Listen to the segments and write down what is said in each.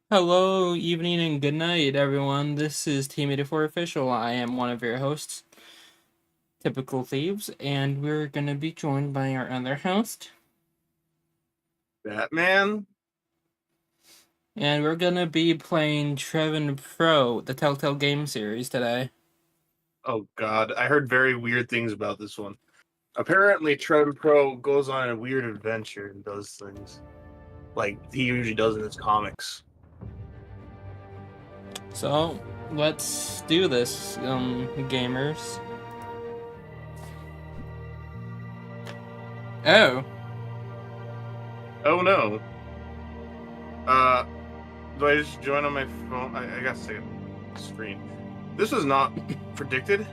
Hello, evening, and good night, everyone. This is Team 84 Official. I am one of your hosts, Typical Thieves, and we're going to be joined by our other host. Batman? And we're going to be playing Trevin Pro, the Telltale game series today. Oh god, I heard very weird things about this one. Apparently, Trevor Pro goes on a weird adventure and does things like he usually does in his comics. So, let's do this, gamers. Oh. Oh no. Uh, do I just join on my phone? I gotta say screen. This was not predicted.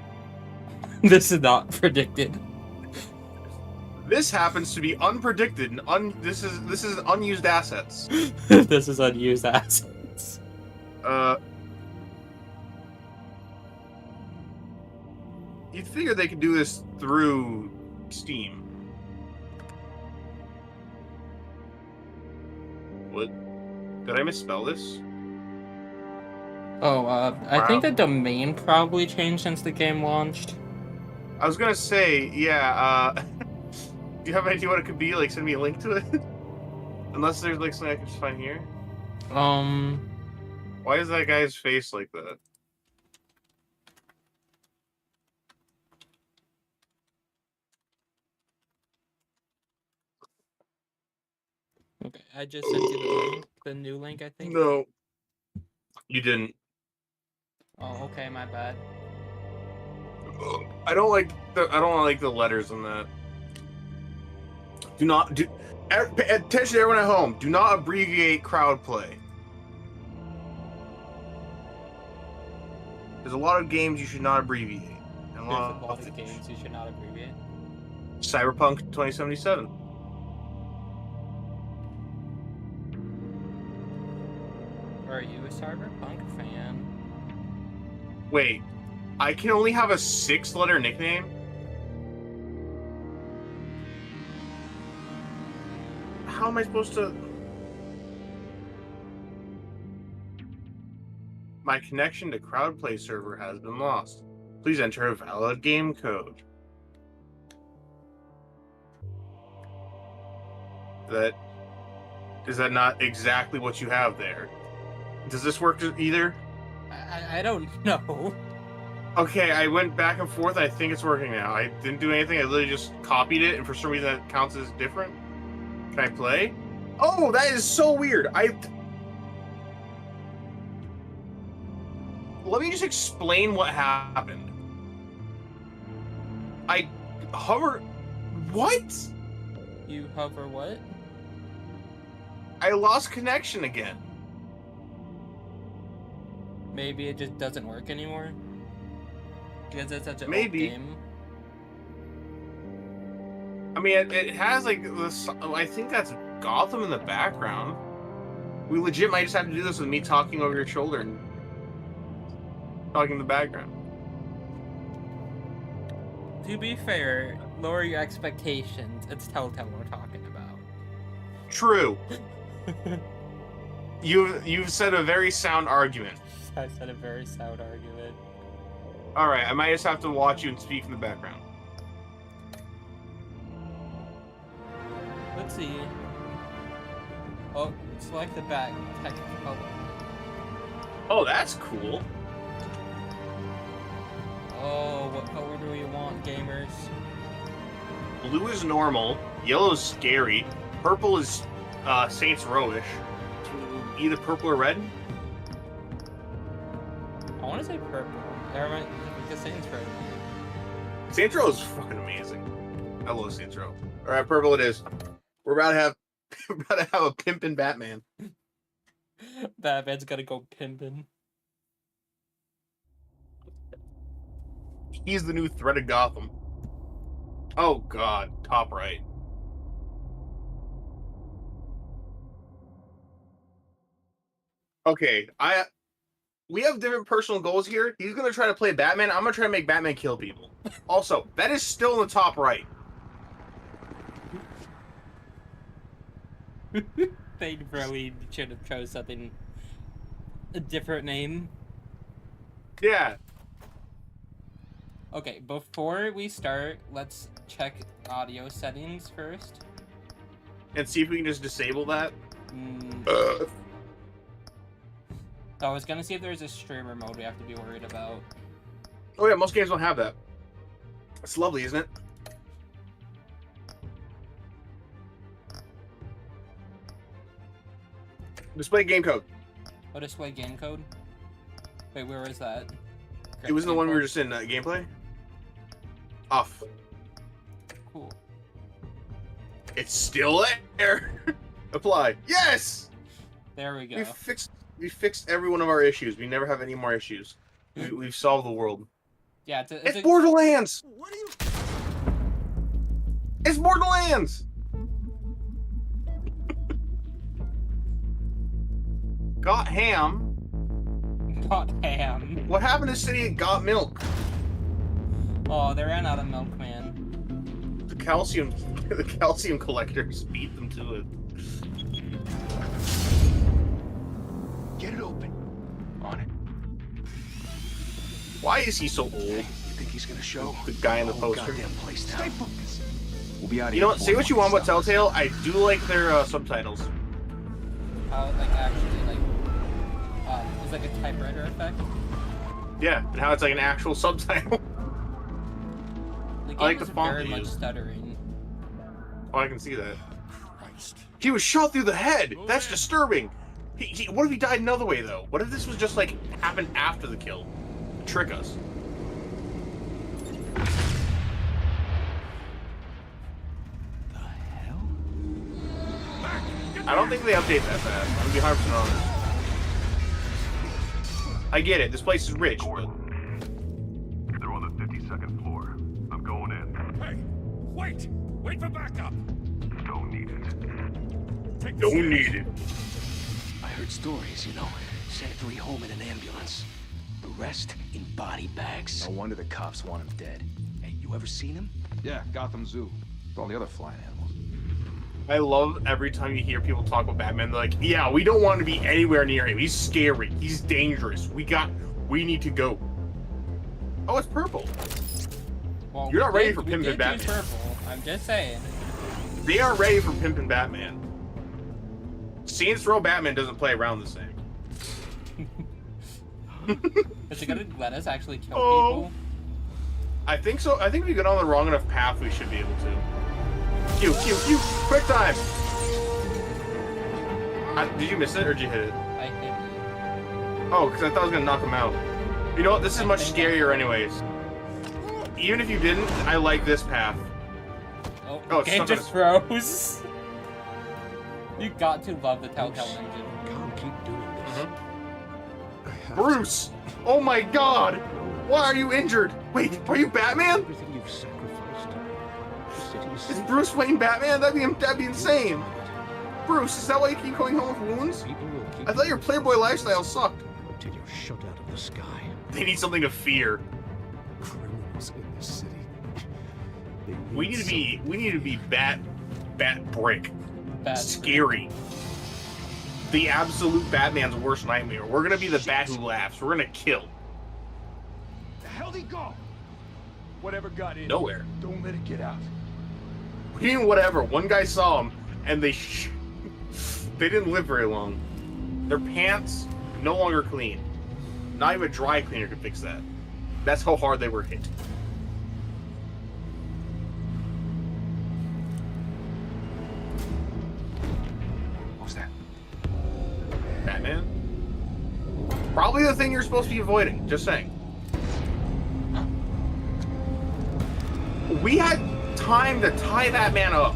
This is not predicted. This happens to be unpredicted and this is unused assets. This is unused assets. You'd figure they could do this through Steam. What? Did I misspell this? Oh, I think the domain probably changed since the game launched. I was gonna say, yeah, do you have any idea what it could be? Like, send me a link to it? Unless there's, like, something I can just find here. Why is that guy's face like that? Okay, I just sent you the link, the new link, I think. No. You didn't. Oh, okay, my bad. I don't like the letters in that. Attention everyone at home, do not abbreviate crowd play. There's a lot of games you should not abbreviate. And a lot of games you should not abbreviate. Cyberpunk 2077. Are you a Cyberpunk fan? Wait, I can only have a 6-letter nickname? How am I supposed to... My connection to CrowdPlay server has been lost. Please enter a valid game code. Is that not exactly what you have there? Does this work either? I don't know. Okay, I went back and forth. I think it's working now. I didn't do anything. I literally just copied it, and for some reason that counts as different. Can I play? Oh, that is so weird. Let me just explain what happened. I hover... What? You hover what? I lost connection again. Maybe it just doesn't work anymore? Because it's such an old game? I mean, it has, like, this... I think that's Gotham in the background. We legit might just have to do this with me talking over your shoulder and talking in the background. To be fair, lower your expectations. It's Telltale we're talking about. True. You've said a very sound argument. I said a very sound argument. Alright, I might just have to watch you and speak in the background. Let's see. Oh, select the back text color. Oh, that's cool. Oh, what color do we want, gamers? Blue is normal, yellow is scary, purple is Saints Row-ish. Either purple or red? I want to say purple. Because Saints Row. Saints Row is fucking amazing. I love Saints Row. Alright, purple it is. We're about to have a pimpin' Batman. Batman's gotta go pimpin'. He's the new threat of Gotham. Oh god, top right. Okay, we have different personal goals here. He's gonna try to play Batman. I'm gonna try to make Batman kill people. Also, that is still in the top right. They really should have chose something A different name. Yeah. Okay, before we start, let's check audio settings first. And see if we can just disable that. So I was gonna see if there's a streamer mode we have to be worried about. Oh yeah, most games don't have that. It's lovely, isn't it? Display game code. Oh, display game code? Wait, where is that? It was the one we were just in gameplay. Off. Cool. It's still there. Apply. Yes. There we go. We fixed every one of our issues. We never have any more issues. We've solved the world. Yeah, it's Borderlands. What are you? It's Borderlands. Got ham. Got ham. What happened to City of Got Milk? Oh, they ran out of milk, man. The calcium collectors beat them to it. Get it open. On it. Why is he so old? You think he's gonna show? The guy in the poster. Goddamn place down. Stay focused. We'll be out of here. You know what? Say what you want about Telltale. I do like their subtitles. How, like, actually, like, it's like a typewriter effect. Yeah, and how it's like an actual subtitle. The game I like the is font very they much use. stuttering. Oh, I can see that. Christ. He was shot through the head. That's disturbing. What if he died another way though? What if this was just like happened after the kill? Trick us. The hell? I don't think they update that fast. I'm gonna be 100% honest. I get it. This place is rich, but They're on the 52nd floor. I'm going in. Hey, wait! Wait for backup! Don't need it. Take the don't stairs. need it. I heard stories, you know. Sent 3 home in an ambulance. The rest in body bags. No wonder the cops want him dead. Hey, you ever seen him? Yeah, Gotham Zoo. With all the other flying animals. I love every time you hear people talk about Batman. They're like, "Yeah, we don't want to be anywhere near him. He's scary. He's dangerous. We need to go." Oh, it's purple. Well, You're not ready for we Pimpin' did Batman. choose purple. I'm just saying. They aren't ready for Pimpin' Batman. Saints Row Batman doesn't play around the same. Is it gonna let us actually kill Oh. people? I think so. I think if we get on the wrong enough path, we should be able to. Q, quick time! Did you miss it or did you hit it? I hit it. Oh, because I thought I was gonna knock him out. You know what? This is much scarier, anyways. Even if you didn't, I like this path. Oh, Oh, it's game stuck on just froze. You got to love the Telltale engine. Can't keep doing this. Bruce! Oh my God! Why are you injured? Wait, are you Batman? Everything you've sacrificed. The city is Is safe. Bruce Wayne Batman? That'd be insane. Bruce, is that why you keep going home with wounds? People will keep I thought your Playboy lifestyle sucked. until you're shot out of the sky. They need something to fear. Criminals in this city. They We need to be Bat Brick. Bad. Scary. The absolute Batman's worst nightmare. We're gonna be the Bat who laughs. We're gonna kill. The hell'd he go? Whatever got in. Nowhere. Don't let it get out. What do you mean whatever? One guy saw him, and they didn't live very long. Their pants no longer clean. Not even a dry cleaner could fix that. That's how hard they were hit. What was that? Batman? Probably the thing you're supposed to be avoiding. Just saying. We had time to tie that man up.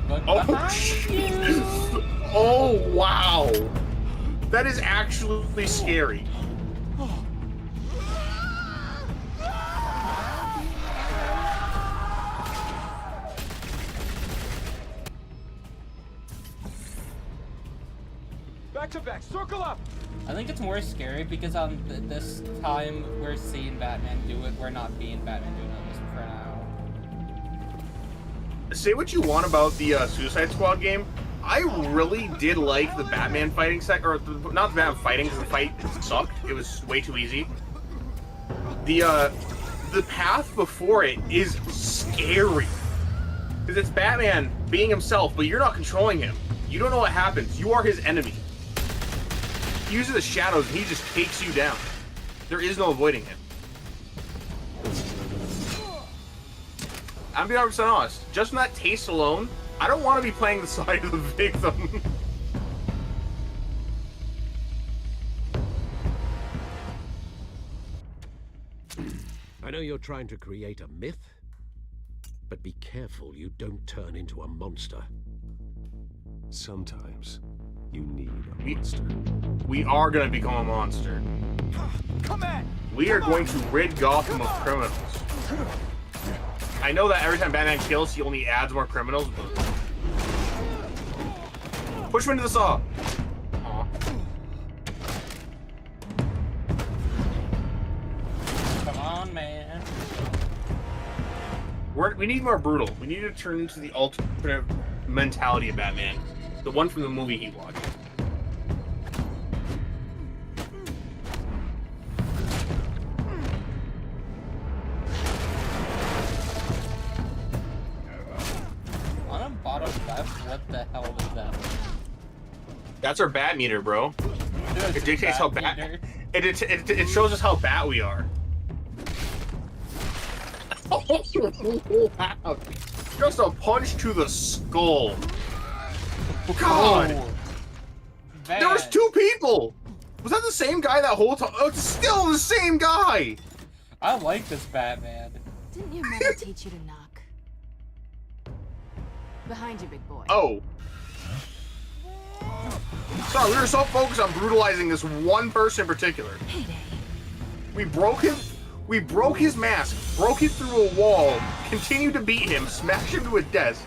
Look Oh, behind shit. you. Oh, wow. That is actually scary. Back to back, circle up! I think it's more scary because on this time we're seeing Batman do it. We're not being Batman doing it this for now. Say what you want about the Suicide Squad game. I really did like the Batman fighting not the Batman fighting, because the fight sucked. It was way too easy. The path before it is scary. Because it's Batman being himself, but you're not controlling him. You don't know what happens. You are his enemy. He uses the shadows and he just takes you down. There is no avoiding him. I'm being 100% honest. Just from that taste alone, I don't want to be playing the side of the victim. I know you're trying to create a myth, but be careful you don't turn into a monster. Sometimes you need a monster. We are going to become a monster. Come at! We are going to rid Gotham of criminals. I know that every time Batman kills, he only adds more criminals, but... Push him into the saw! Aw. Come on, man. We need more brutal. We need to turn into the alternate mentality of Batman. The one from the movie he watched. On a bottom left, what the hell is that? That's our bat meter, bro. Dude, It dictates how meter. bat. It shows us how bat we are. Oh, wow. Just a punch to the skull. God! Oh, There was bad. 2 people! Was that the same guy that whole time? Oh, it's still the same guy! I like this Batman. Didn't your mother teach you to knock? Behind you, big boy. Oh. Sorry, we were so focused on brutalizing this one person in particular. Heyday. We broke his mask, broke it through a wall, continued to beat him, smashed him to a desk.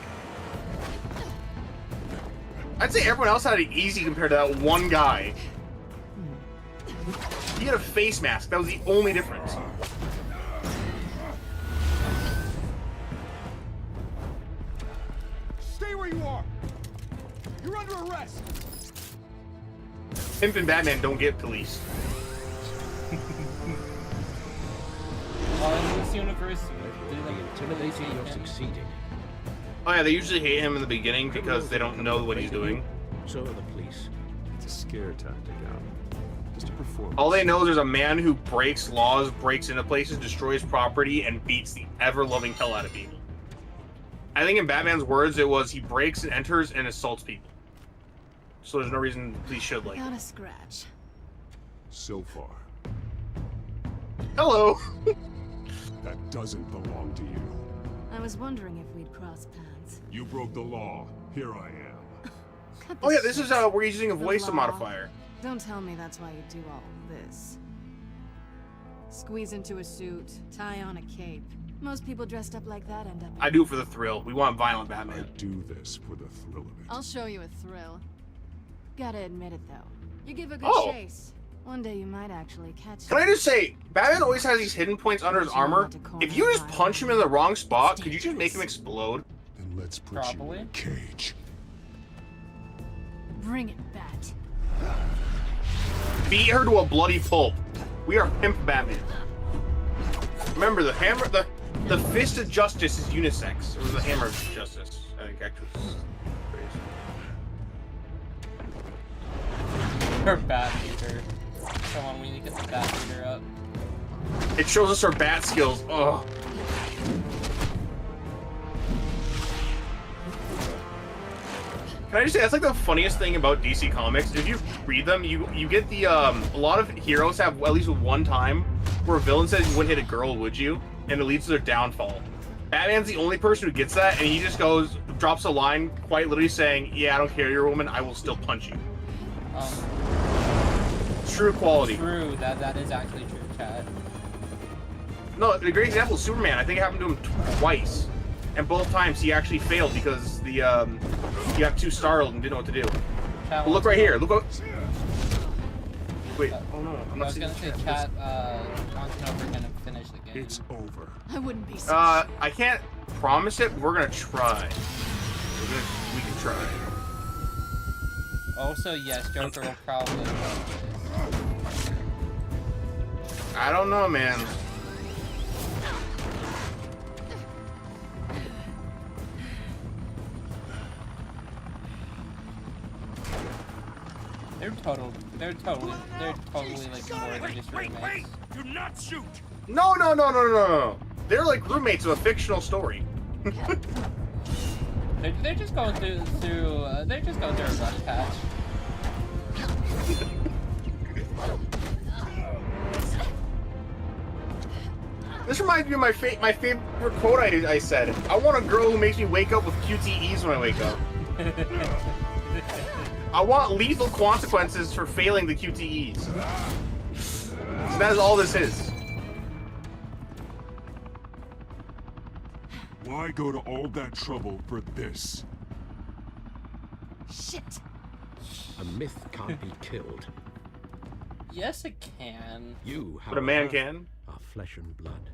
I'd say everyone else had it easy compared to that one guy. He had a face mask, that was the only difference. Stay where you are! You're under arrest! Pimp and Batman don't get police. Well, in this universe, The intimidating you're succeeding. Oh yeah, they usually hate him in the beginning because they don't know what he's doing. So are the police. It's a scare tactic, Al. Just a performance. All they know is there's a man who breaks laws, breaks into places, destroys property, and beats the ever-loving hell out of people. I think in Batman's words, it was he breaks and enters and assaults people. So there's no reason the police should like Not him. a scratch. So far, Hello! that doesn't belong to you. I was wondering if we'd cross paths. You broke the law. Here I am. Cut Oh yeah, the this is shit. we're using a The voice law. modifier. Don't tell me that's why you do all this. Squeeze into a suit, tie on a cape. Most people dressed up like that end up. I do it for the thrill. We want violent I Batman. do this for the thrill of it. I'll show you a thrill. Gotta admit it though. You give a good Oh. chase. One day you might actually catch. Can I just say, Batman always has these hidden points under his armor. If you just punch him in the wrong spot, could you just make him explode? Then let's put Probably. you in a cage. Bring it, Bat. Beat her to a bloody pulp. We are Pimp Batman. Remember, the hammer, the fist of justice is unisex. Or the hammer of justice, I think actually. Her Batmeter. Come on, we need to get the Batmeter up. It shows us our bat skills. Oh. Can I just say, that's like the funniest thing about DC Comics. If you read them, you get the, a lot of heroes have at least one time where a villain says you wouldn't hit a girl, would you? And it leads to their downfall. Batman's the only person who gets that, and he just drops a line quite literally saying, yeah, I don't care, you're a woman, I will still punch you. True quality. True, that is actually true, Chad. No, the great example is Superman. I think it happened to him twice. And both times he actually failed because he got too startled and didn't know what to do. Chat, But look right here. Look what. Wait. Uh, Oh no. I'm I not was seeing gonna say, the chat, wants to know if we're gonna finish the game. It's over. I wouldn't be so. I can't promise it. But we're gonna try. We can try. Also, yes, Joker will probably love this. I don't know, man. They're totally like more than just roommates. Do not shoot! No. They're like roommates of a fictional story. They're just going through a rough patch. This reminds me of my favorite quote I said. I want a girl who makes me wake up with QTEs when I wake up. I want lethal consequences for failing the QTEs. So that is all this is. Why go to all that trouble for this? Shit. A myth can't be killed. Yes, it can. You, But a man however, can. are flesh and blood.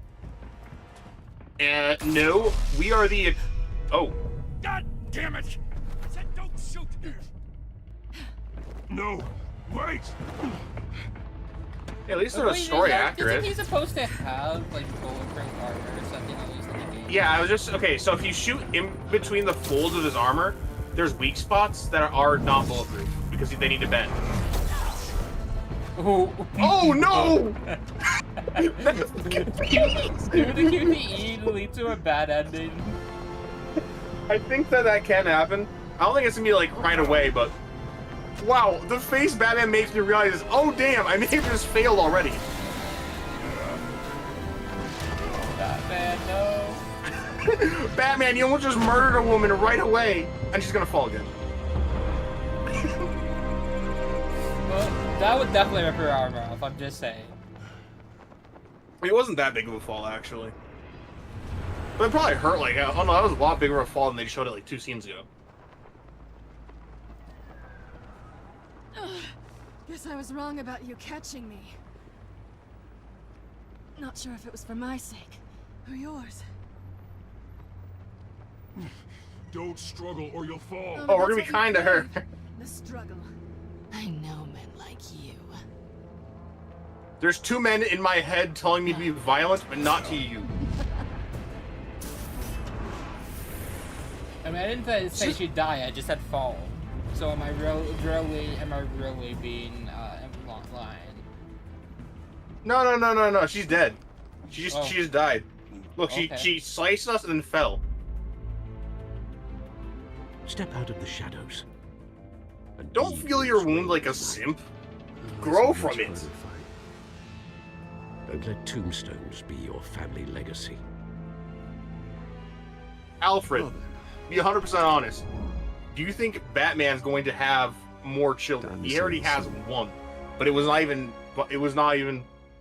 No, we are the... Oh. God damn it! I said don't shoot! No, wait! Yeah, at least they're a Wait, story isn't accurate. he supposed to have like bulletproof armor or something at least in the game? Yeah, I was just... Okay, so if you shoot in between the folds of his armor, there's weak spots that are not bulletproof because they need to bend. Oh, Oh no! Dude, the QTE lead to a bad ending. I think that can happen. I don't think it's gonna be like right away, but wow, the face Batman makes me realize, oh damn, I may have just failed already. Batman, no. Batman, you almost just murdered a woman right away, and she's gonna fall again. Well, that would definitely rip her armor off, I'm just saying. It wasn't that big of a fall, actually. But it probably hurt like, oh no, that was a lot bigger of a fall than they showed it like 2 scenes ago. Guess I was wrong about you catching me. Not sure if it was for my sake or yours. Don't struggle or you'll fall. Oh, we're gonna be kind to her. The struggle. I know men like you. There's 2 men in my head telling me to be violent, but not to you. I mean, I didn't say she'd die, I just said fall. So am I really being lying? No, she's dead. She just died. Look, Okay. she sliced us and then fell. Step out of the shadows. and Don't ease feel your this way wound like a of life. simp. Grow from it. Don't let tombstones be your family legacy. Alfred, be 100% honest. Do you think Batman's going to have more children? He already has one, but it was not even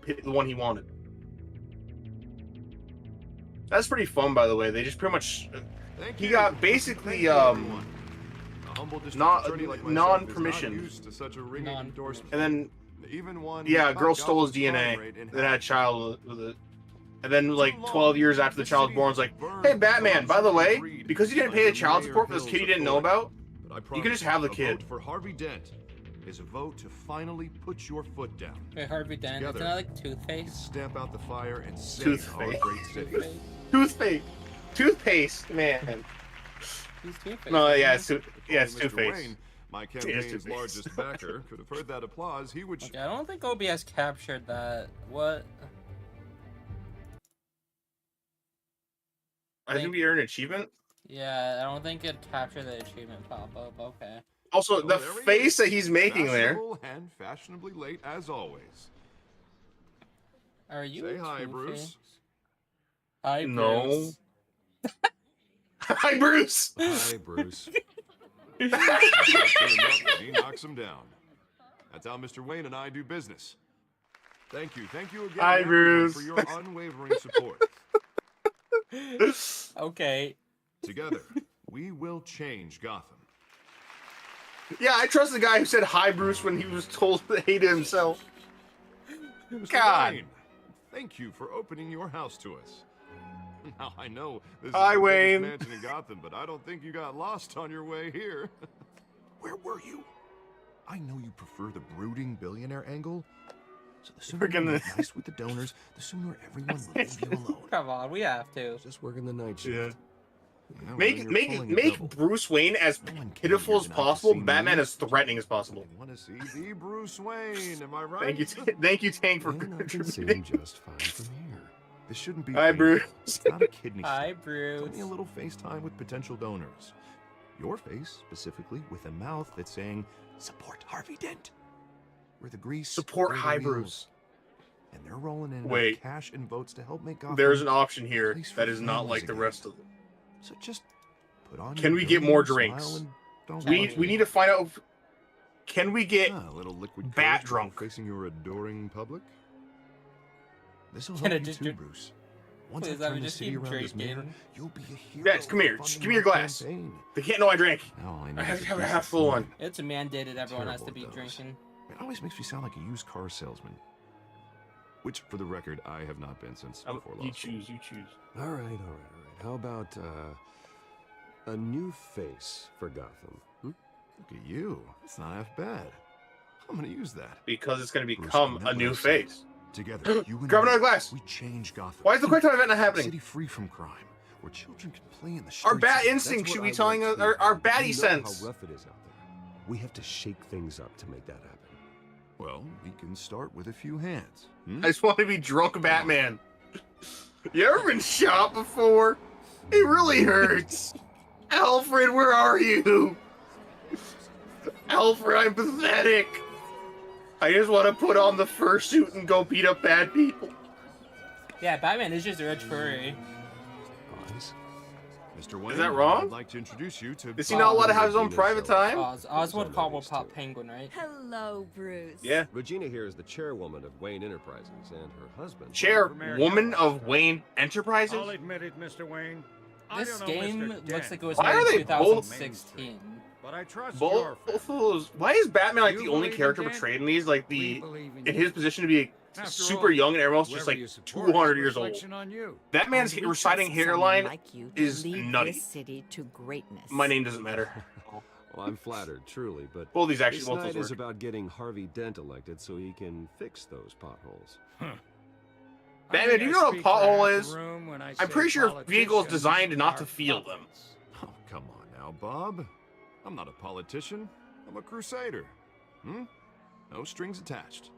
the one he wanted. That's pretty fun, by the way. They just pretty much he got basically non-permission, and then yeah, a girl stole his DNA, and then had a child with it. And then, like, 12 years after the child was born, it's like, hey, Batman, by the way, because you didn't pay the child support for this kid you didn't know about, you can just have the kid. For Harvey Dent is a vote to finally put your foot down. Wait, Harvey Dent, isn't that like Toothpaste? Stamp out the fire and save our great city. Toothpaste, man. He's Toothpaste. No, yeah, it's Mr. Toothpaste. Wayne, my campaign's Toothpaste. largest backer, could have heard that applause. He would. Okay, I don't think OBS captured that. What? I think we earned an achievement. Yeah, I don't think it captured the achievement pop-up. Okay. Also, the there he face is. that he's making there. Fashionable and fashionably late as always. Are you Say hi, Two-Face? Bruce. Hi, No. Bruce. Hi, Bruce. Hi, Bruce. He knocks him down. That's how Mr. Wayne and I do business. Thank you again, Hi, everyone, Bruce. for your unwavering support. Okay. Together, we will change Gotham. Yeah, I trust the guy who said hi, Bruce, when he was told to hate himself. Mr. God. Wayne, thank you for opening your house to us. Now, I know this is Hi, the Wayne. biggest mansion in Gotham, but I don't think you got lost on your way here. Where were you? I know you prefer the brooding billionaire angle. So the sooner We're gonna- you're nice with the donors, the sooner everyone will leave you alone. Come on, we have to. Just working the night shift. Yeah. Yeah, well, Make you're make pulling a make double. Bruce Wayne as No one came pitiful here as tonight to possible, see Batman me. as threatening as possible. I want to see the Bruce Wayne. Am I right? Thank you, Tank, for And I can see contributing. him just fine from here. This shouldn't be. Hi, painful. Bruce. It's not a kidney Hi, stone. Bruce. It's only a little FaceTime with potential donors. Your face, specifically, with a mouth that's saying, "Support Harvey Dent." Where the grease. Support where the High wheels. Bruce. And they're rolling in Wait. cash and votes to help make Gotham. There's an option here place for that is not families like the again. rest of them. So just put on. Can your we get billionaire more smile drinks? and don't We worry. need to find out. Can we get A little liquid bat courage before drunk? facing your adoring public. This will Can I help you just too, drink- Bruce. Once I Please, let me turn the just city keep around as mayor, drinking. you'll be a hero. Guys, come here. for Just funding give me your my glass. campaign. They can't know I drank. Now all I need I have is to have a piece half of full food. one. It's mandated everyone has to be Terrible at those. drinking. It always makes me sound like a used car salesman. Which, for the record, I have not been since before law You school. choose. You choose. All right. How about a new face for Gotham? Hmm? Look at you. It's not half bad. I'm gonna use that. Because it's going to Bruce, become remember a new what I said. face. Together, you and Grab me, another glass. we change Gotham. Why is the quick time event not A happening? city free from crime, where children can play in the streets. Our bat That's instinct what should I be telling want us too. our You batty know sense. how rough it is out there. We have to shake things up to make that happen. Well, we can start with a few hands. Hmm? I just want to be drunk Batman. You ever been shot before? It really hurts. Alfred, where are you? Alfred, I'm pathetic. I just want to put on the fursuit and go beat up bad people. Yeah, Batman is just a rich furry. Oz? Mr. Wayne, that wrong? I'd like to introduce you to. Is he not allowed to have his own private time? Oz would call ladies, Pop too. Penguin, right? Hello, Bruce. Yeah. Regina here is the chairwoman of Wayne Enterprises, and her husband. Chairwoman of Wayne Enterprises? I'll admit it, Mr. Wayne. I This don't know game Mr. looks Dent, like it was Why made are in they both- 2016. but I trust Both your of family. those. Why is Batman like You the only believe in character Dent? portrayed in these? Like We the believe in in you. his position to be After super all, young and everyone else just whoever like you support is 200 a years old. reflection on you. That man's And we reciting trust someone hairline like you to is lead nutty. this city to greatness. My name doesn't matter. Well, I'm flattered, truly, but Both these actually this both night those is work. about getting Harvey Dent elected so he can fix those potholes. Batman, do you know what a pothole is? I'm pretty sure a vehicle is designed not to feel them. Oh, come on now, Bob. I'm not a politician. I'm a crusader. Hmm? No strings attached.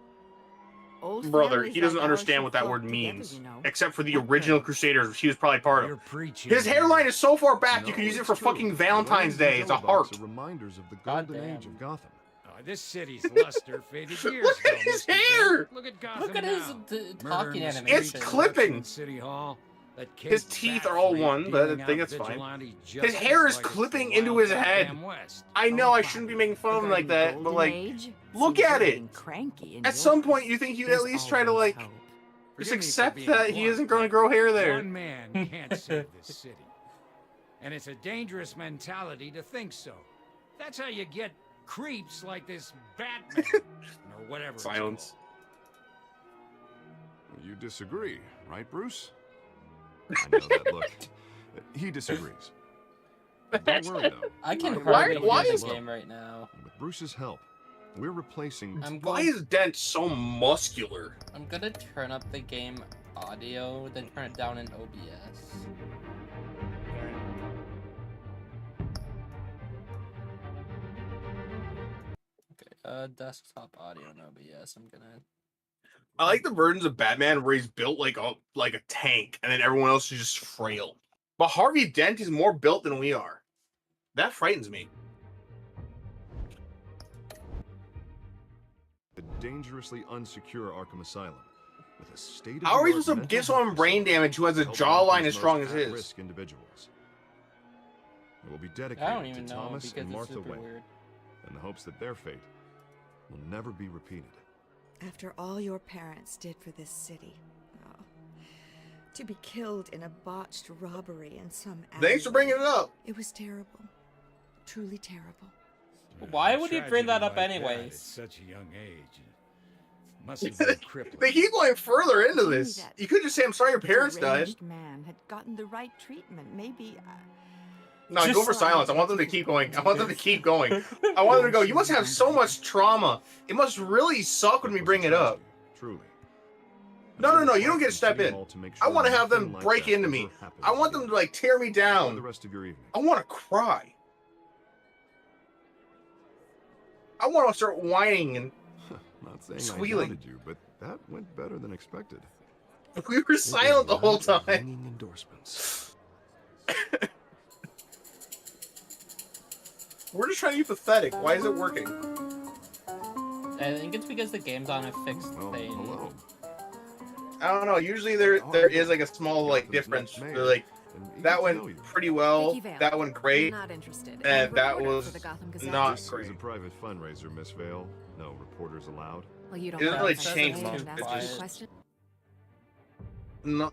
Old Brother, families he doesn't like ours understand should what that flock word together, means. you know. Except for the Not original good. Crusaders he was probably part You're of. preaching. His hairline is so far back you No, could use it it's for true. fucking Valentine's Lines and Day. It's a yellow heart. box are reminders of the God golden age damn. of Gotham. This city's luster faded years Look ago. at his Mr. hair! Dent. Look at Gotham Look at his now. talking Murder in the animation. It's streets, clipping. corruption in City Hall, that His kid's teeth bat are all fleet one, but I dealing think out that's fine. vigilante His justice hair is like it's clipping the into wild his head. goddamn West. I know Oh, I shouldn't be making fun of him like that, but Golden like, age? look Seems at you're it. getting cranky in at your some point case. you think you'd There's at least try to always like hope. just Forgive me for accept being that he blunt, isn't going to grow hair there. One man can't save this city. And it's a dangerous mentality to think so. That's how you get creeps like this Batman. or whatever it's Silence. You disagree, right, Bruce? I know that look. He disagrees. Don't worry, though. I can Why- hardly why hear is- the game right now. With Bruce's help, we're replacing. I'm Why going. is Dent so muscular? I'm gonna turn up the game audio, then turn it down in OBS. Okay, desktop audio and OBS. I'm gonna. I like the versions of Batman where he's built like a tank, and then everyone else is just frail. But Harvey Dent is more built than we are. That frightens me. The dangerously unsecure Arkham Asylum with a state. How are we supposed to give someone brain damage who has a jawline as strong as his? Risk individuals. It will be I don't dedicated even to know Thomas because and it's Martha super Wayne, weird. in the hopes that their fate will never be repeated. After all your parents did for this city. Oh, to be killed in a botched robbery in some Thanks for bringing it up. It was terrible. Truly terrible. Why would he bring that Tragedy up like anyways? at such a young age. Must have been crippling. They keep going further into Maybe this. that You could just say, "I'm sorry your parents died." deranged man had gotten the right treatment. Maybe. No, Just- go for silence. I want them to keep going. I want them to keep going. I want them to go, you must have so much trauma. It must really suck when we bring it up. Truly. No, you don't get to step in. I want to have them break into me. I want them to, like, tear me The down. rest of your evening. I want to cry. I want to start whining and Not saying squealing. I doubted you, but that went better than expected. we were silent the whole time. Ringing endorsements. We're just trying to be pathetic. Why is it working? I think it's because the game's on a fixed Oh, thing. hello. I don't know. Usually there is like a small like difference. They're like that went pretty well. Vicky Vale. That went great. Not interested. And I'm a that reporter was for the Gotham Gazette. not This is a private fundraiser, Miss Vale. No reporters allowed. Well, you don't It doesn't mind really if I change say much. and ask It's you a just- question? No,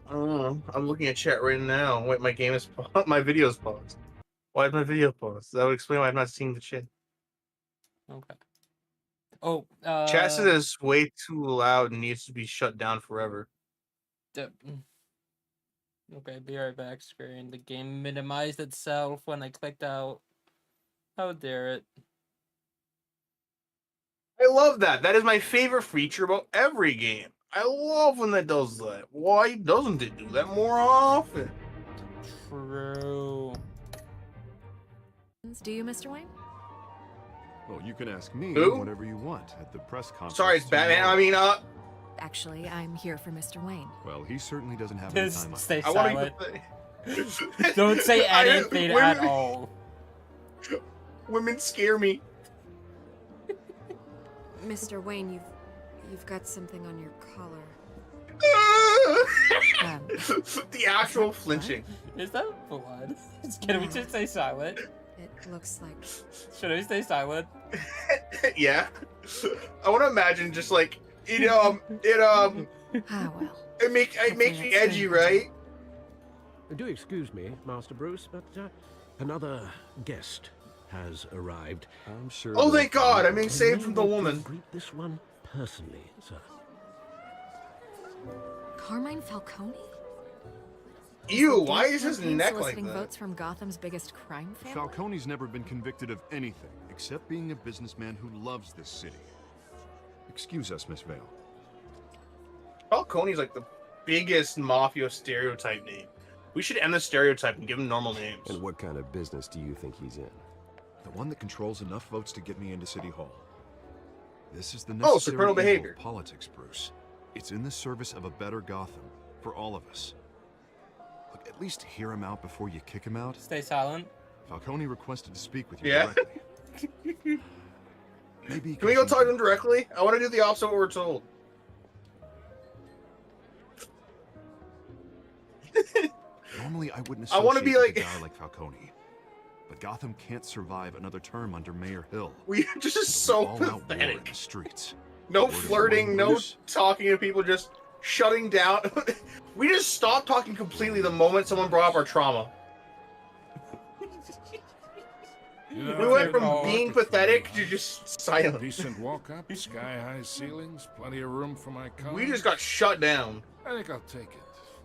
I'm looking at chat right now. Wait, my game is my video's paused. Why is my video paused? That would explain why I'm not seeing the chat. Okay. Oh, Chat says it's way too loud and needs to be shut down forever. Okay, be right back, screen. The game minimized itself when I clicked out. How dare it? I love that. That is my favorite feature about every game. I love when that does that. Why doesn't it do that more often? True. Do you, Mr. Wayne? Well, you can ask me Who? whatever you want at the press conference. Sorry, it's Batman. I mean, Actually, I'm here for Mr. Wayne. Well, he certainly doesn't have any Just time on stay I want silent. to. Don't say anything at women- all. Women scare me. Mr. Wayne, you've got something on your collar. The actual flinching. Is that blood? Can we just stay silent? It looks like... Should I stay silent? Yeah. I want to imagine just like Ah, well. it makes me edgy, right? Do excuse me, Master Bruce, but another guest has arrived. I'm sure. Oh, that- thank God! I'm being I saved may from the want to woman. Greet this one personally, sir. Carmine Falcone? Ew! Why is his Campaign neck like soliciting that? votes from Gotham's biggest crime family? Falcone's never been convicted of anything except being a businessman who loves this city. Excuse us, Miss Vale. Falcone's like the biggest mafia stereotype name. We should end the stereotype and give him normal names. And what kind of business do you think he's in? The one that controls enough votes to get me into City Hall. This is the Oh, necessary so criminal evil behavior. of politics, Bruce. It's in the service of a better Gotham for all of us. Look, at least hear him out before you kick him out. Stay silent. Falcone requested to speak with you Yeah. directly. Maybe Can we go talk to him directly? I want to do the opposite of what we're told. Normally, I wouldn't I wanna associate be with like- a guy like Falcone. But Gotham can't survive another term under Mayor Hill. We just It'll be so all-out war in pathetic. the streets. No Word of flirting, warning, no Bruce. talking to people, just shutting down. We just stopped talking completely the moment someone brought up our trauma. You know, We went I from didn't being want it pathetic for you, to just silent. Decent walk up, sky-high ceilings, plenty of room for my car. We just got shut down. I think I'll take it.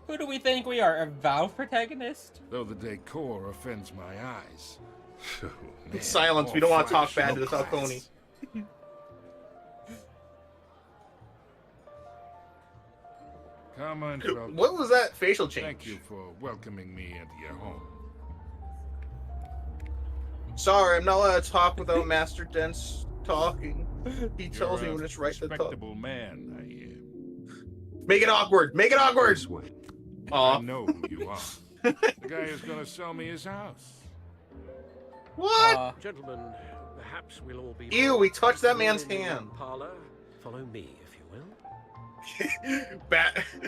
Who do we think we are? A Valve protagonist? Though the decor offends my eyes. Man, Silence. We all don't want to talk flash, bad no to the class. Falcone. Carmine Falcone, What was that facial change? thank you for welcoming me into your home. Sorry, I'm not allowed to talk without Master Dent's talking. He tells me You're a when it's right to talk. respectable man, I hear. Make it awkward. Make it awkward. This way. I Aw. know who you are. The guy who's gonna sell me his house. What? Gentlemen, perhaps we'll all be... Ew, we touched that in the man's hand. Parlor. Follow me, if you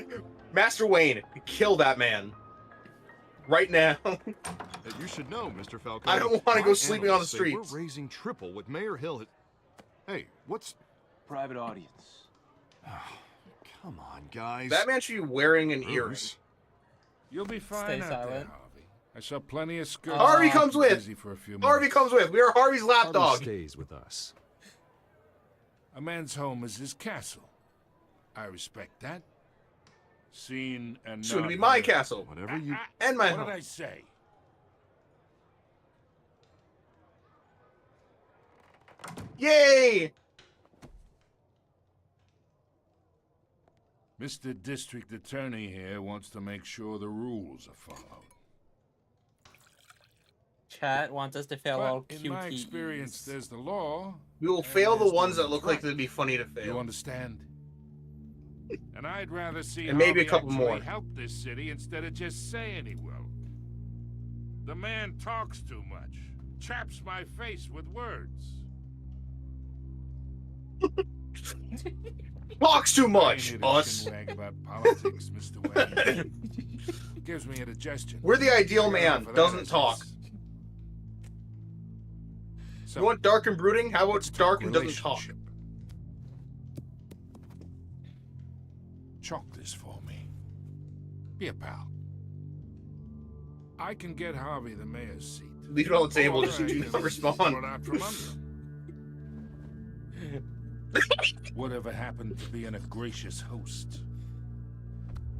will. Master Wayne, kill that man. Right now. You should know, Mr. Falcone. I don't wanna my go sleeping on the analysts say streets. We're raising triple what Mayor Hill had... Hey, what's... Private audience. Come on, guys. That man should be wearing an earring. Bruce. You'll be fine Stay out there, silent. Harvey. I saw plenty of skirts. Harvey comes with. Busy for a few Harvey minutes. comes with. We are Harvey's Harvey lapdog. stays with us. A man's home is his castle. I respect that. Seen and Soon to not be my heard. castle. Whatever you... And my What home. did I say? Yay! Mr. District Attorney here wants to make sure the rules are followed. Chat wants us to fail all But in my experience, QTEs. there's the law. We will and fail the there's ones that rules, look like right? they'd be funny to You fail. understand? And I'd rather see And maybe a Harvey couple actually more. help this city instead of just saying he will. The man talks too much. Chaps my face with words. Talks too much, I ain't us. here to chinwag about politics, Mr. Wayne. Gives me indigestion. We're the ideal I got man, enough of that doesn't as talk. is. You So, want dark and brooding? How about let's dark talk and doesn't talk? relationship. Chalk this for me. Be a pal. I can get Harvey the mayor's seat. Leave it on the table, Or just I do can not respond. throw it out from under him. Whatever happened to being a gracious host?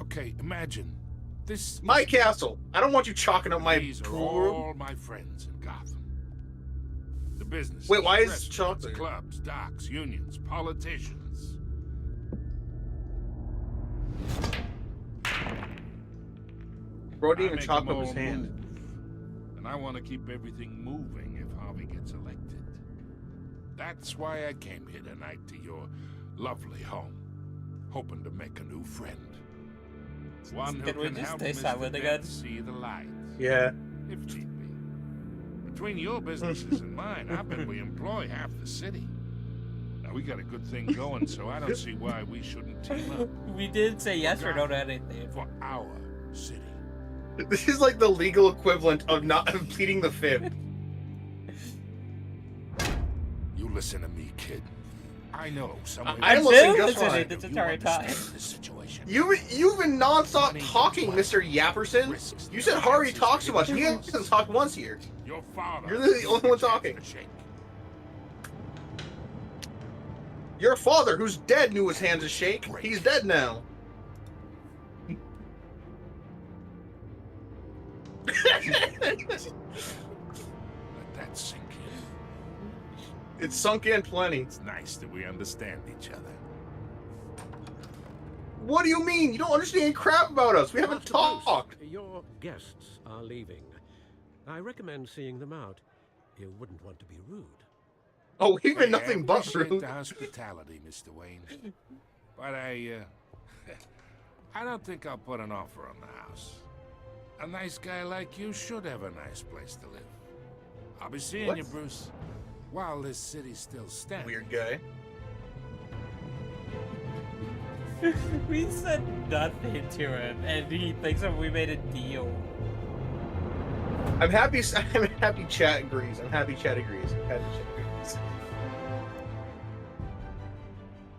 Okay, imagine this. My castle. I don't want you chalking up my These are pool room. all my friends in Gotham. The business. Wait, why is restaurants, Chalk there? clubs, docks, unions, politicians. Bro didn't I even make chalk them up his all hand. move. And I want to keep everything moving if Harvey gets elected. That's why I came here tonight to your lovely home, hoping to make a new friend. One who Can we can just help stay Mr. silent Dent again? see the light, Yeah. if need be. Between your businesses and mine, I bet we employ half the city. Now, we got a good thing going, so I don't see why we shouldn't team up We did say yes or no to anything. for our city. This is like the legal equivalent of not of pleading the fifth. You listen to me, kid. I know somewhere. I'm I listening do just listen fine. to this You entire time. understand this situation. You've been non-stop talking, Mr. Yapperson. You said Harvey talks too much. He hasn't talked once here. Your father. You're the only one talking. Your father, who's dead, knew his hands to shake. He's dead now. Let that sink in. It's sunk in plenty. It's nice that we understand each other. What do you mean? You don't understand crap about us. We haven't Master Bruce, talked. your guests are leaving. I recommend seeing them out. You wouldn't want to be rude. Oh, we've been Hey, nothing I but appreciate rude. the hospitality, Mr. Wayne. But I don't think I'll put an offer on the house. A nice guy like you should have a nice place to live. I'll be seeing What? you, Bruce, while this city's still standing. Weird guy. We said nothing to him, and he thinks that we made a deal. I'm happy. I'm happy. Chat agrees. I'm happy. Chat agrees. I'm happy. Chat agrees.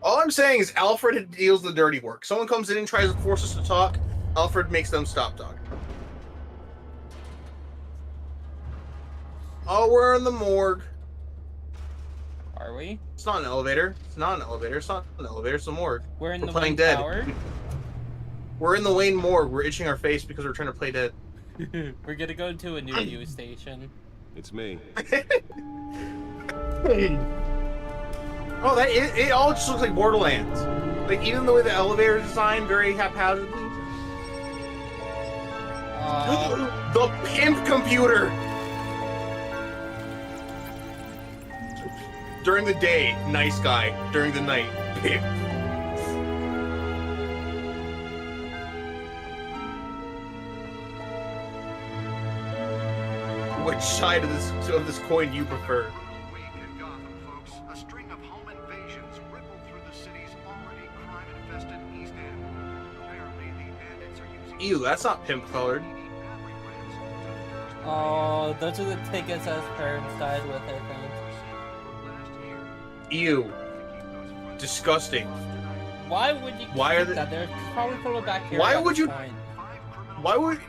All I'm saying is Alfred deals the dirty work. Someone comes in and tries to force us to talk. Alfred makes them stop talking. Oh, we're in the morgue. Are we? It's not an elevator. It's not an elevator. It's not an elevator. It's a morgue. We're in We're the playing Wayne dead. Tower. We're in the Wayne morgue. We're itching our face because we're trying to play dead. We're gonna go to a new news station. It's me. Oh, it all just looks like Borderlands. Like even the way the elevator is designed, very haphazardly. The pimp computer. During the day, nice guy. During the night, pimp. Which side of this coin do you prefer? Week in Gotham, folks. A string of home invasions rippled through the city's already crime-infested East End. Apparently, the bandits are using... Ew, that's not pimp colored. Oh, those are the tickets as parents died with, I think. Ew. Disgusting. Why would you Why are keep that? They're probably full of bacteria. Why at would this you- point. Why would...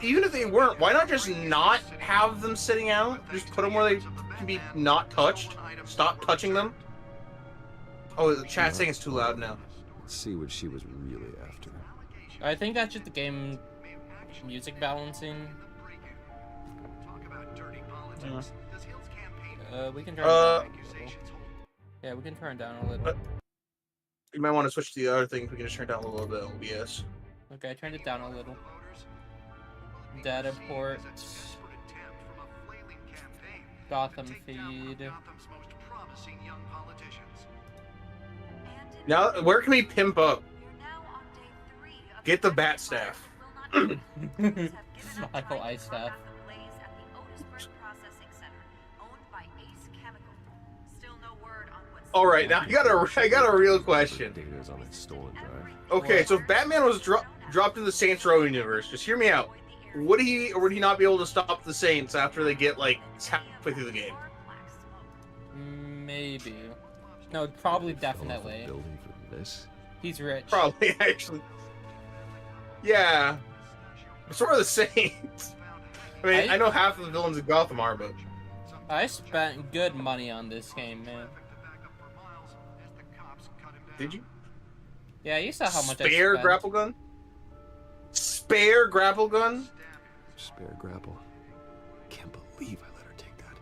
Even if they weren't, why not just not have them sitting out? Just put them where they can be not touched? Stop touching them? Oh, the chat's saying it's too loud now. Let's see what she was really after. I think that's just the game music balancing. We can turn it down. Yeah, we can turn it down a little. You might want to switch to the other thing. We can just turn down a little bit OBS. Okay, I turned it down a little. Data port. Gotham feed. Now, where can we pimp up? Get the bat staff. I call ice staff. All right, now I got a real question. Okay, so if Batman was dropped in the Saints Row universe, just hear me out. Would he or would he not be able to stop the Saints after they get like halfway through the game? Maybe. No, probably, definitely. He's rich. Probably, actually. Yeah. Sort of the Saints. I mean, I know half of the villains in Gotham are, but I spent good money on this game, man. Did you? Yeah, you saw how much I Spare spent. grapple gun? Spare grapple gun? Spare grapple. Can't believe I let her take that.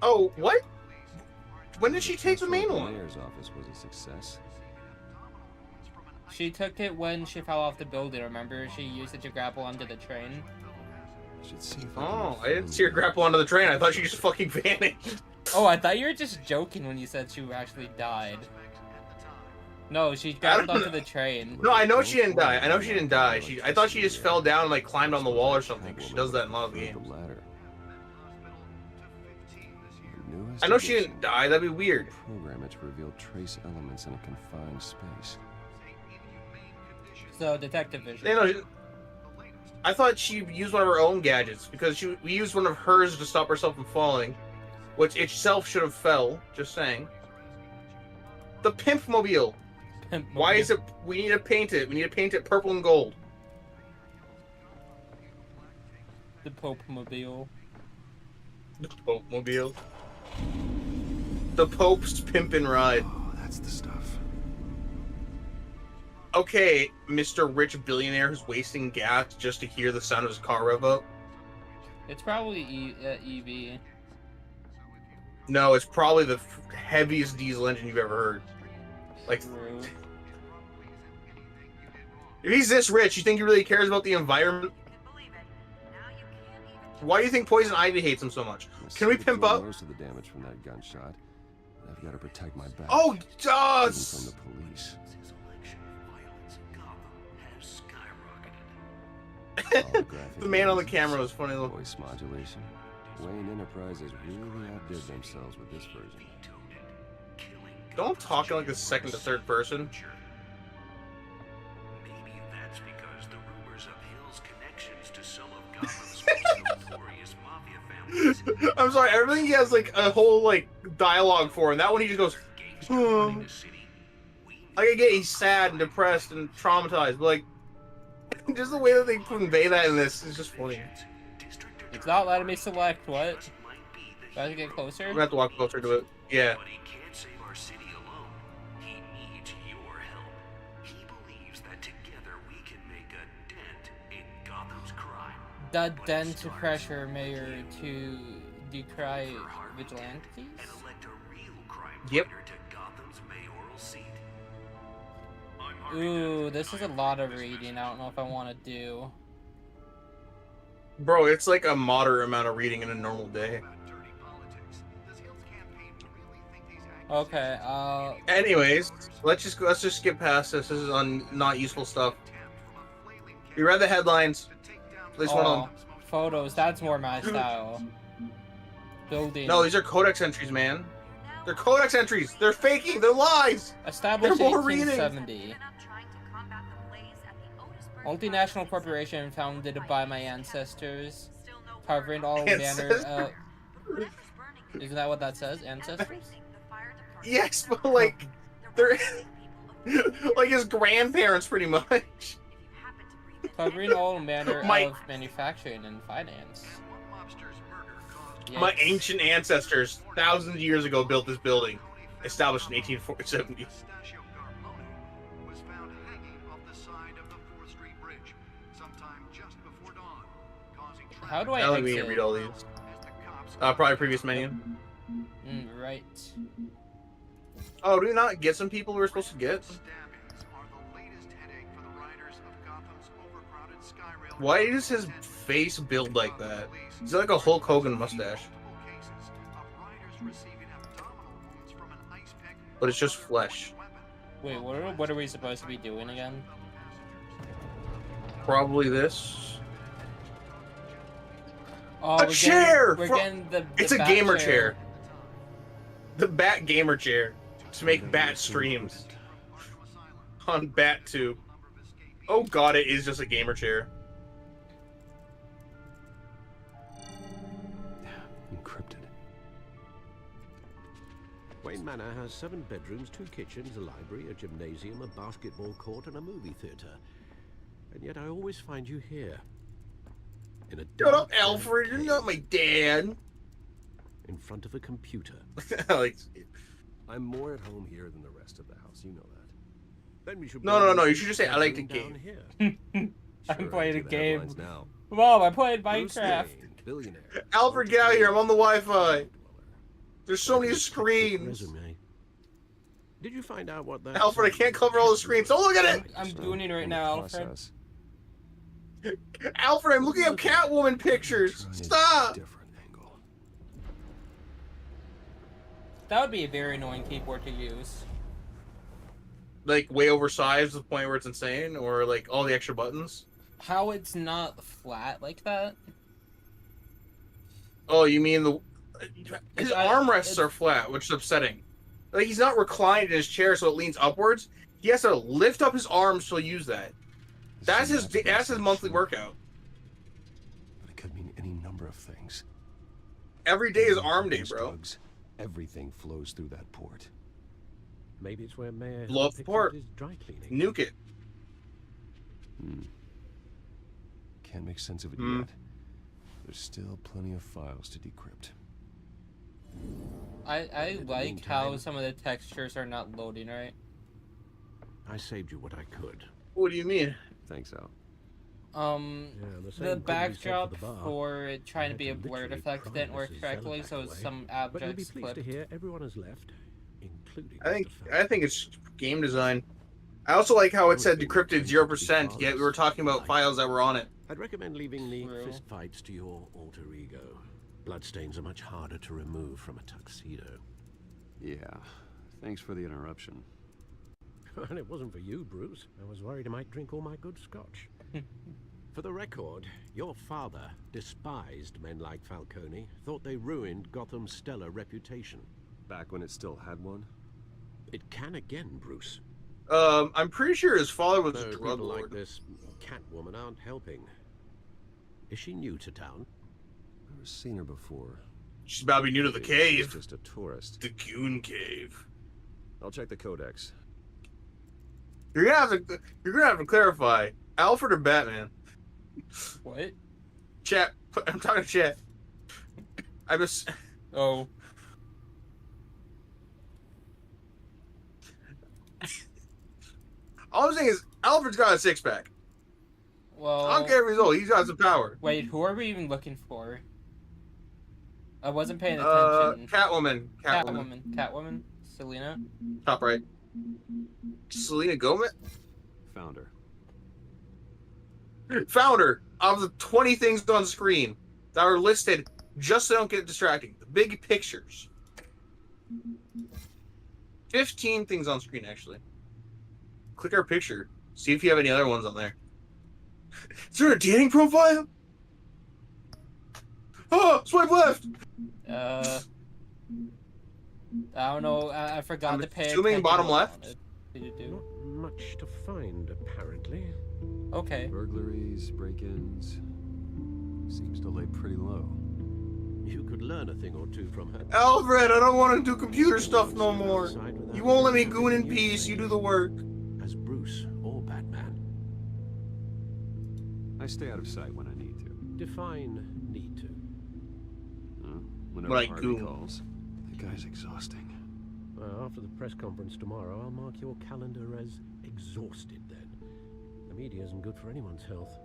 Oh, what? When did she take the main The one? mayor's office was a success. She took it when she fell off the building, remember? She used it to grapple onto the train. Should see if Oh, I didn't see her grapple onto the train. I thought she just fucking vanished. Oh, I thought you were just joking when you said she actually died. No, she grappled onto the train. No, I know she didn't die. I know she didn't die. I thought she just fell down and like climbed on the wall or something. She does that in a lot of games. I know she didn't die. That'd be weird. Program it to reveal trace elements in a confined space. So, detective vision. You know, I thought she used one of her own gadgets because we used one of hers to stop herself from falling, which itself should have fell. Just saying. The Pimp Mobile. Why is it? We need to paint it. We need to paint it purple and gold. The Pope Mobile. The Pope Mobile. The Pope's Pimpin' Ride. Oh, that's the stuff. Okay, Mr. Rich Billionaire who's wasting gas just to hear the sound of his car rev up. It's probably EV. No, it's probably the heaviest diesel engine you've ever heard. Like, True. if he's this rich, you think he really cares about the environment? Why do you think Poison Ivy hates him so much? Can we pimp up? Most of the damage from that gunshot. I've got to protect my back. Oh, Even does! from the police. The man on the camera was funny though. Voice modulation. Wayne Enterprises really outdid themselves with this version. Don't talk in like the second to third person. Maybe that's because the rumors of Hill's connections to some of Gotham's most notorious mafia families. I'm sorry, everything he has like a whole like dialogue for, and that one he just goes, Like, I get he's sad and depressed and traumatized, but like, just the way that they convey that in this is just funny. It's not letting me select. What? Do I have to get closer? We're gonna have to walk closer to it. Yeah. But he can't save our city alone. He needs your help. He believes that together we can make a dent in Gotham's crime. The dent to pressure mayor to decry vigilantes? And elect a real crime Yep. fighter to Gotham's mayoral seat. Ooh, this is a lot of reading. I don't know if I want to do. Bro, it's like a moderate amount of reading in a normal day. Okay, Anyways, let's just skip past this. This is on not useful stuff. You read the headlines. Please one of them. Photos, that's more my style. Building. No, these are codex entries, man. They're codex entries. They're faking. They're lies. Established They're in more reading. 1870. Multinational corporation founded by my ancestors, covering all manner of... Isn't that what that says? Ancestors? Yes, but like, they're like his grandparents, pretty much. Covering all manner My- of manufacturing and finance. My Yikes. ancient ancestors, thousands of years ago, built this building, established in 1870. Was found hanging off the side of the 4th Street Bridge sometime just before dawn, causing How do I I don't think we exit? can read all these. Probably previous menu. Right. Oh, do we not get some people we're supposed to get? Why is his face build like that? He's like a Hulk Hogan mustache. But it's just flesh. Wait, what are we supposed to be doing again? Probably this. Oh, A chair! We're getting the It's a bat gamer chair. The Bat gamer chair. To make Bat streams. On BatTube. Oh god, it is just a gamer chair. Encrypted. Wayne Manor has 7 bedrooms, 2 kitchens, a library, a gymnasium, a basketball court, and a movie theater. And yet I always find you here. In a Shut up, dark Alfred. You're not my dad. in front of a computer. Like, I'm more at home here than the rest of the house. You know that. Then we should no. You should just say, I like the down game. here. I'm playing a the game. headlines now. Mom, I played Bruce Minecraft. Wayne, billionaire. Alfred, get out of here. I'm on the Wi-Fi. There's so many Perfect screens. resume. Did you find out what that? Alfred, I can't cover all the screens. Don't look at it! I'm So, doing it right in the now, Alfred. process, Alfred, I'm looking up Catwoman pictures. trying a Stop! different angle. That would be a very annoying keyboard to use. Like, way oversized to the point where it's insane? Or, like, all the extra buttons? How it's not flat like that? Oh, you mean the... His armrests it's- are flat, which is upsetting. Like, he's not reclined in his chair so it leans upwards. He has to lift up his arms to use that. That's his monthly workout. But it could mean any number of things. Every day is arm day, Those bro. drugs, everything flows through that port. Maybe it's where Mayor Blow up the picks port. his dry cleaning. Nuke it. Can't make sense of it Hmm. yet. There's still plenty of files to decrypt. I In the like how meantime- some of the textures are not loading right. I saved you what I could. What do you mean? Thanks, Al. Yeah, The same couldn't be said backdrop for the bar. for it trying to I be a had to blurred literally effect pry didn't work Mrs. correctly, Zellack so away. some But you'll be objects pleased to clipped. hear everyone has left, including. I think Mr. Fell. it's game design. I also like how it said decrypted 0%, yet we were talking about files that were on it. I'd recommend leaving the True. fistfights to your alter ego. Bloodstains are much harder to remove from a tuxedo. Yeah. Thanks for the interruption. And it wasn't for you, Bruce. I was worried I might drink all my good scotch. For the record, your father despised men like Falcone, thought they ruined Gotham's stellar reputation. Back when it still had one? It can again, Bruce. I'm pretty sure his father was a Though drug people like lord. this Catwoman aren't helping. Is she new to town? Never seen her before. She's about to be new to the She's cave. just a tourist. The Goon Cave. I'll check the codex. You're gonna have to clarify. Alfred or Batman? What? Chat. I'm talking to chat. I just. Oh. All I'm saying is Alfred's got a six-pack. Well. I don't care if he's old. He's got some power. Wait, who are we even looking for? I wasn't paying attention. Catwoman. Catwoman. Selena. Top right. Selena Gomez. Found her. Found her. Of the 20 things on screen that are listed, just so they don't get distracting. The big pictures. 15 things on screen, actually. Click our picture. See if you have any other ones on there. Is there a dating profile? Oh, swipe left. I don't know. I forgot I'm to pay assuming attention bottom what I left? wanted. Did you do? Not much to find, apparently. Okay. Burglaries, break-ins. Seems to lay pretty low. You could learn a thing or two from her. Alfred, I don't want to do computer stuff no more. You won't let me goon in peace. You do the work. As Bruce or Batman. I stay out of sight when I need to. Define need to. Whenever Like Harvey goon. calls. The guy's exhausting. Well, after the press conference tomorrow, I'll mark your calendar as exhausted then. The media isn't good for anyone's health.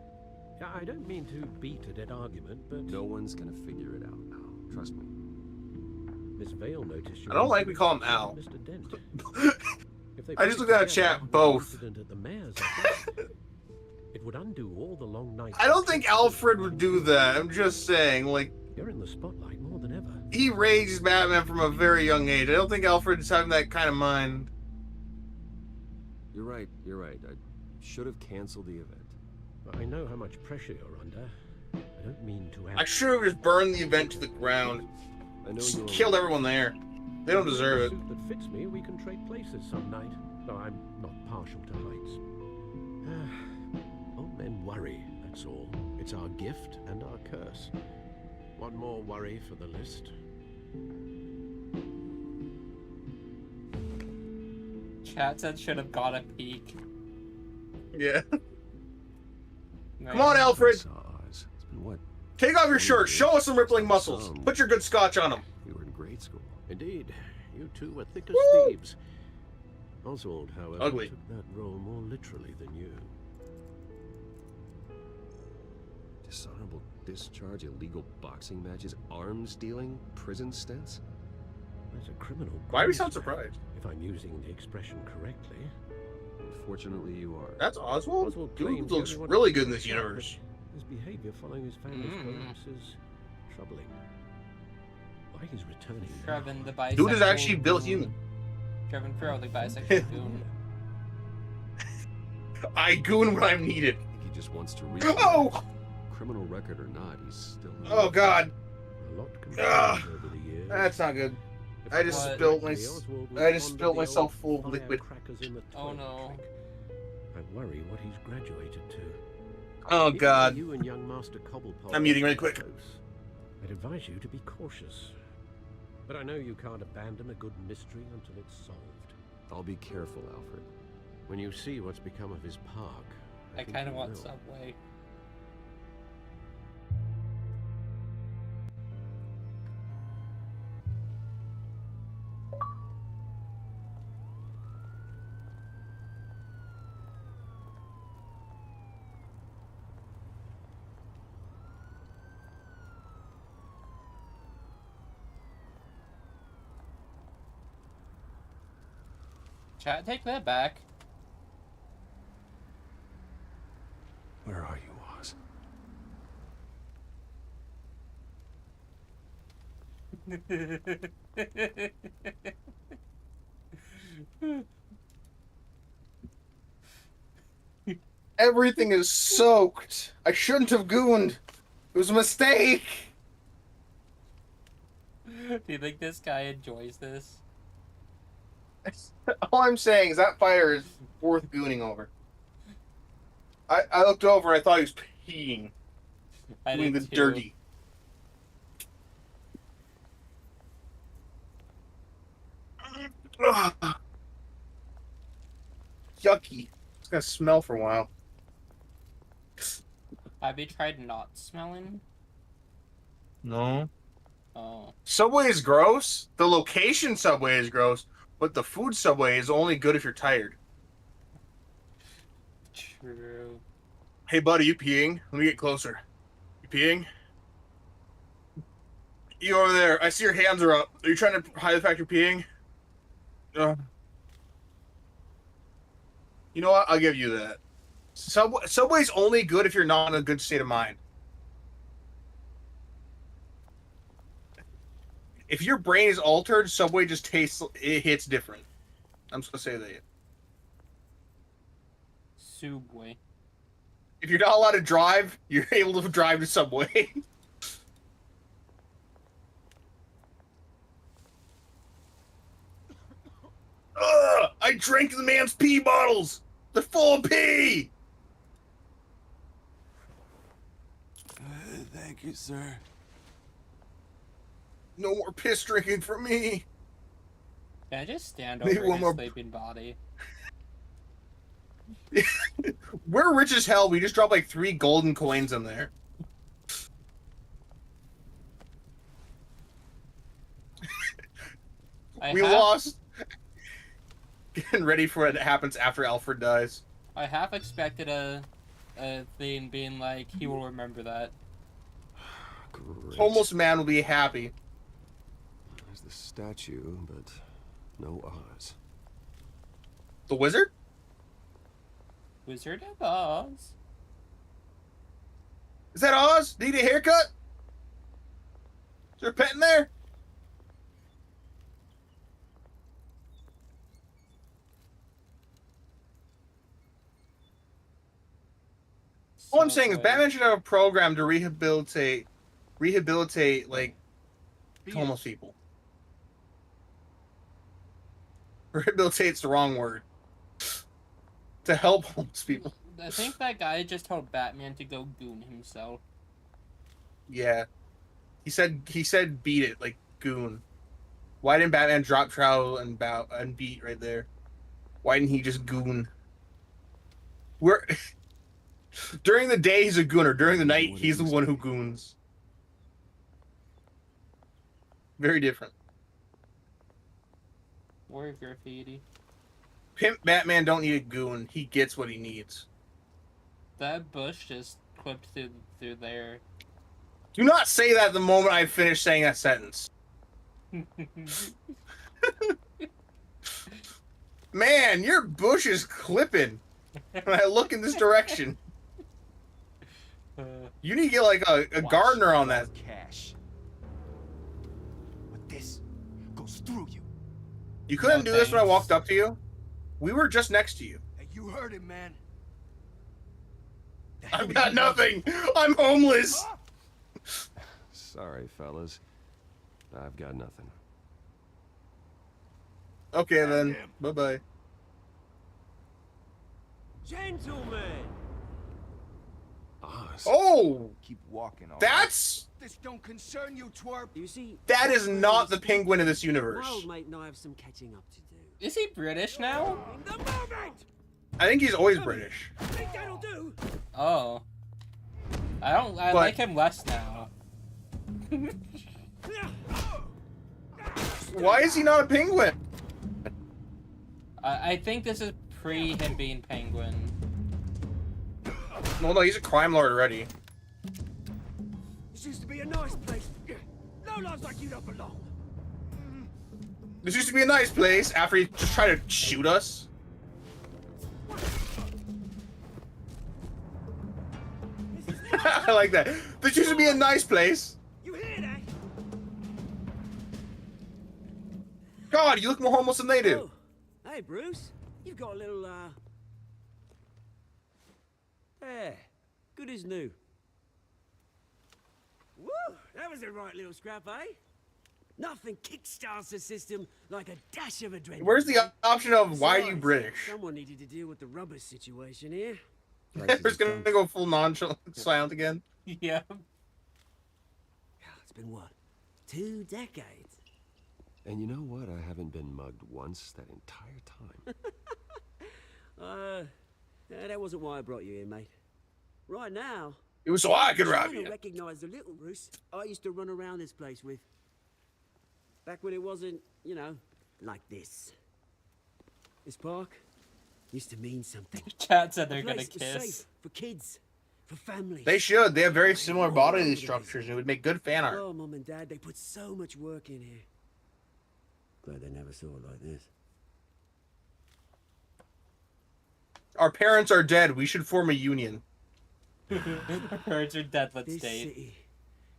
I don't mean to beat a dead argument, but... No one's gonna figure it out now. Trust me. Miss Vale noticed you. I don't like we call him Al. Mr. Dent. If they I just put looked it at a together chat, with both. the incident at the mayor's office, it would undo all the long nights. I don't think Alfred would do that. I'm just saying, like, you're in the spotlight more than ever. he raised Batman from a very young age. I don't think Alfred's having that kind of mind. You're right. You're right. I should have canceled the event. I know how much pressure you're under. I don't mean to add. I should have just burned the event to the ground. I know Just you killed everyone there. They don't deserve it. Suit that fits me, we can trade places some night. Though I'm not partial to heights. Old men worry, that's all. It's our gift and our curse. One more worry for the list. Chat said should have got a peek. Yeah. Man. Come on, Alfred. It's been what? Take off your shirt. Show us some rippling muscles. Put your good scotch on them. We were in grade school. Indeed, you two were thick as Woo! thieves. Oswald, however, Ugly. took that role more literally than you. Dishonorable discharge, illegal boxing matches, arms dealing, prison stints. That's a criminal. Why do we sound punishment, surprised? If I'm using the expression correctly. Unfortunately, you are. That's Oswald? Oswald Dude claims looks everyone really else good in is this shot, universe. but his behavior following his family's collapse is troubling. Why he's returning Trevin, now. the bisexual Dude is actually goon. built human. Trevin Farrell, the bisexual goon. I goon when I'm needed. I think he just wants to reach. Oh! Criminal record or not, he's still. Oh, God. A lot can Ugh. change over the years. That's not good. If I just What? spilled my. Oswald was I just fond of spilled the myself old full of fire liquid. crackers in the Oh, toilet no. trick. I worry what he's graduated to. Oh, Even God. You and young Master Cobblepot I'm muting really are quick. close. I'd advise you to be cautious. But I know you can't abandon a good mystery until it's solved. I'll be careful, Alfred. When you see what's become of his park, I think kind of you want will. Subway. Chat, take that back. Where are you, Oz? Everything is soaked. I shouldn't have gooned. It was a mistake. Do you think this guy enjoys this? All I'm saying is that fire is worth gooning over. I looked over and I thought he was peeing. I Doing the did too. dirty. Ugh. Yucky. It's gonna smell for a while. Have you tried not smelling? No. Oh. Subway is gross. The location Subway is gross, but the food Subway is only good if you're tired. True. Hey, buddy, you peeing? Let me get closer. You peeing? You over there. I see your hands are up. Are you trying to hide the fact you're peeing? You know what? I'll give you that. Subway's only good if you're not in a good state of mind. If your brain is altered, Subway just tastes, it hits different. I'm just gonna say that. Subway. If you're not allowed to drive, you're able to drive to Subway. Ugh! I drank the man's pee bottles! They're full of pee! Thank you, sir. No more piss drinking for me. Can I just stand Maybe over one his more- sleeping body? We're rich as hell. We just dropped like 3 golden coins in there. We lost. Getting ready for what happens after Alfred dies. I half expected a thing being like, he will remember that. Great. Homeless man will be happy. There's the statue, but no Oz. The wizard? Wizard of Oz. Is that Oz? Need a haircut? Is there a pet in there? All I'm saying is Batman should have a program to rehabilitate like homeless people. Rehabilitate's the wrong word. To help homeless people. I think that guy just told Batman to go goon himself. Yeah. He said beat it, like goon. Why didn't Batman drop trowel and beat right there? Why didn't he just goon? During the day he's a gooner. During the night he's the one who goons. Very different. Or graffiti. Pimp Batman don't need a goon. He gets what he needs. That bush just clipped through there. Do not say that the moment I finish saying that sentence. Man, your bush is clipping. When I look in this direction. You need to get like a gardener on that. Cash. But this goes through you. You couldn't No do this when I thanks. walked up to you. We were just next to you. Hey, you heard it, man. I've got nothing. I'm homeless. Sorry, fellas. I've got nothing. Okay then. Bye-bye. Gentlemen! Oz. Oh! Keep walking. All That's... right? This don't concern you, twerp. You see, That is not the penguin in this universe. my old mate and I have some catching up to do. Is he British now? In the moment! I think he's always British. Think that'll do? Oh. I like him less now. Why is he not a penguin? I think this is pre him being penguin. Well, no, he's a crime lord already. This used to be a nice place. No lives like you don't belong. This used to be a nice place after he just tried to shoot us. I like that. This used to be a nice place. You hear that? God, you look more homeless than they do. Oh. Hey, Bruce. You've got a little, Yeah, good as new. Woo! That was a right little scrap, eh? Nothing kickstarts the system like a dash of adrenaline. Where's the option of why are you Besides, British? Someone needed to deal with the rubber situation here. We're just gonna go full nonchalant silent again. Yeah. It's been what? 2 decades? And you know what? I haven't been mugged once that entire time. That wasn't why I brought you here, mate. Right now, It was so I could I'm rob trying to you. recognize the little Bruce I used to run around this place with. Back when it wasn't, you know, like this. This park used to mean something. Chat said they're A gonna place was kiss. safe for kids, for families. They should. They have very similar bodily structures. It would make good fan art. Oh, Mum and Dad, they put so much work in here. Glad they never saw it like this. Our parents are dead. We should form a union. Our parents are dead, let's This date. city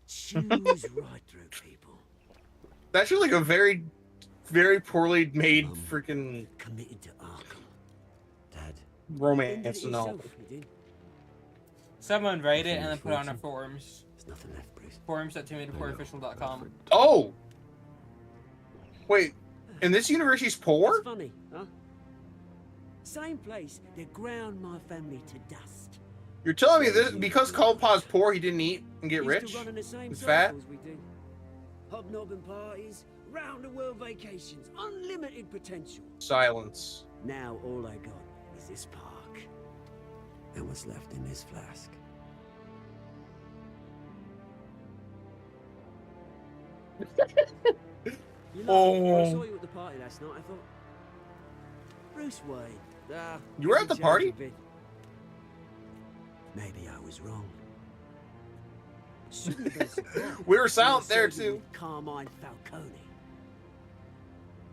chews right through people. That's just like a very, very poorly made freaking Committed to Arkham. Dad. romance Ended it novel. himself, he did. Someone write it and then put it on our forums. There's nothing left, Bruce. Forums.tomatoforofficial.com. Oh! Wait, in this universe he's poor? That's funny, huh? Same place that ground my family to dust. You're telling me this because Kalpa's poor he didn't eat and get Used rich? to run in the same He's fat? circles we do. Hobnobbing parties, round the world vacations, unlimited potential. Silence. Now all I got is this park. And what's left in this flask. You know, Oh. I saw you at the party last night, I thought. Bruce Wayne. You were at the party? Maybe I was wrong. Shouldn't have been surprised We were when I silent saw there, you too. with Carmine Falcone.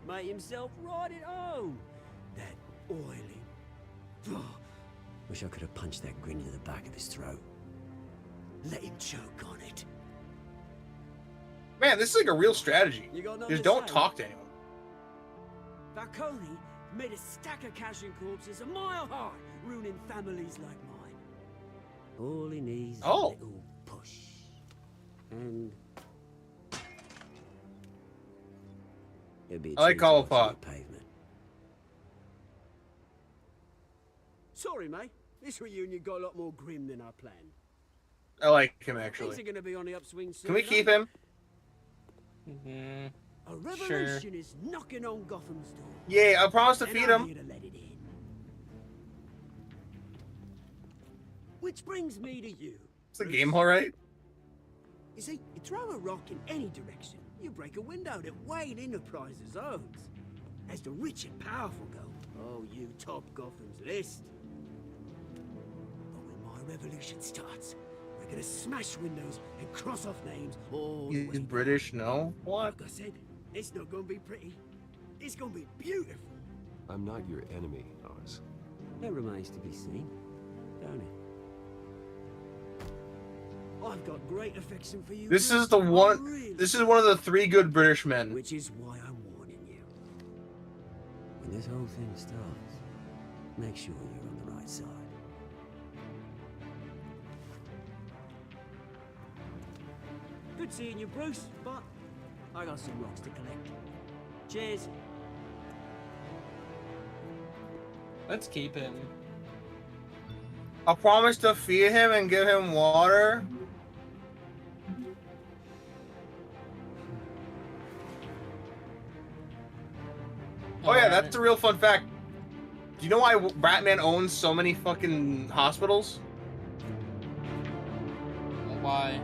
made himself right at home. That oily... Wish I could have punched that grin to the back of his throat. Let him choke on it. Man, this is like a real strategy. Just don't talk to anyone. Falcone made a stack of cash and corpses a mile high, ruining families like mine. All he needs is a little push. And... it'll be a I like Colourpop. pavement. Sorry, mate. This reunion got a lot more grim than I planned. I like him, Things actually. are gonna be on the upswing soon. Can we keep him? A revolution is knocking on Gotham's door. Yeah, I promise to And feed I'm him. here to let it in. Which brings me to you. Is the game alright? You see, you throw a rock in any direction, you break a window that Wayne Enterprises owns. As the rich and powerful go, oh, you top Gotham's list. But when my revolution starts, we're gonna smash windows and cross off names all the way He's down. British, no? What? Like I said, it's not gonna be pretty. It's gonna be beautiful. I'm not your enemy, Oz. That remains to be seen, don't it? I've got great affection for you. This Bruce. is the I one. really This is one of the 3 good British men. Which is why I'm warning you. When this whole thing starts, make sure you're on the right side. Good seeing you, Bruce, but I got some rocks to collect. Cheers. Let's keep him. I promise to feed him and give him water. Oh yeah, that's a real fun fact. Do you know why Batman owns so many fucking hospitals? Why?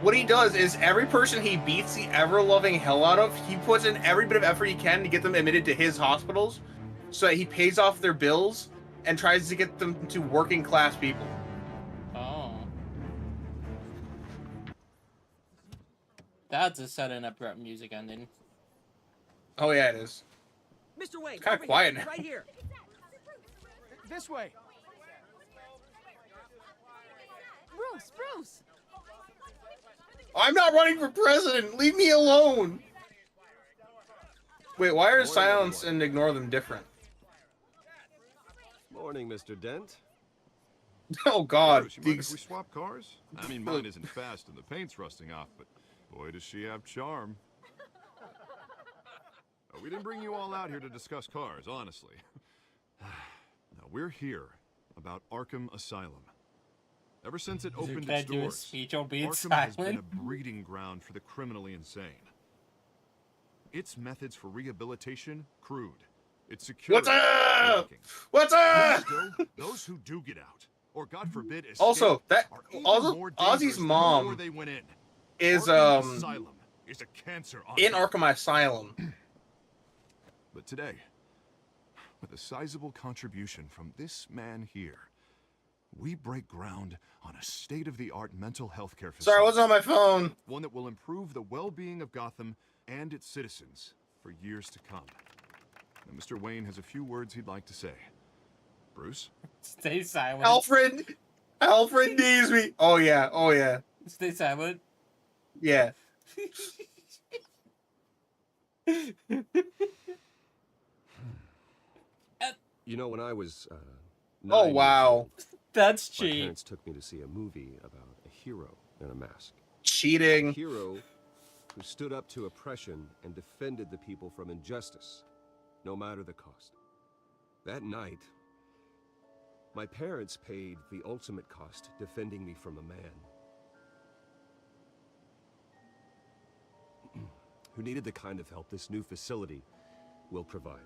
What he does is every person he beats the ever-loving hell out of, he puts in every bit of effort he can to get them admitted to his hospitals so that he pays off their bills and tries to get them to working-class people. Oh. That's a sudden abrupt music ending. Oh yeah, it is. Mr. Wayne, It's kind of quiet now. right here. This way. Bruce, Bruce! I'm not running for president! Leave me alone! Wait, why are silence and ignore them different? Morning, Mr. Dent. Oh god. Bruce, you mind if we swap cars? I mean, mine isn't fast and the paint's rusting off, but boy, does she have charm. We didn't bring you all out here to discuss cars, honestly. Now, we're here about Arkham Asylum. Ever since it opened its doors, speech or be Arkham has been a breeding ground for the criminally insane. Its methods for rehabilitation, crude. Its security, What's up? lacking. What's up? Still, those who do get out, or God forbid, escape, Also, that are even also more Ozzy's dangerous than mom before they went in. is Arkham Asylum is a cancer on in earth. Arkham Asylum. But today, with a sizable contribution from this man here, we break ground on a state-of-the-art mental health care facility. Sorry, I wasn't on my phone. One that will improve the well-being of Gotham and its citizens for years to come. Now, Mr. Wayne has a few words he'd like to say. Bruce? Stay silent. Alfred! Alfred needs me! Oh yeah, oh yeah. Stay silent. Yeah. You know, when I was, Oh 9 wow. That's my cheap. parents took me to see a movie about a hero in a mask. Cheating. A hero who stood up to oppression and defended the people from injustice, no matter the cost. That night, my parents paid the ultimate cost defending me from a man who needed the kind of help this new facility will provide.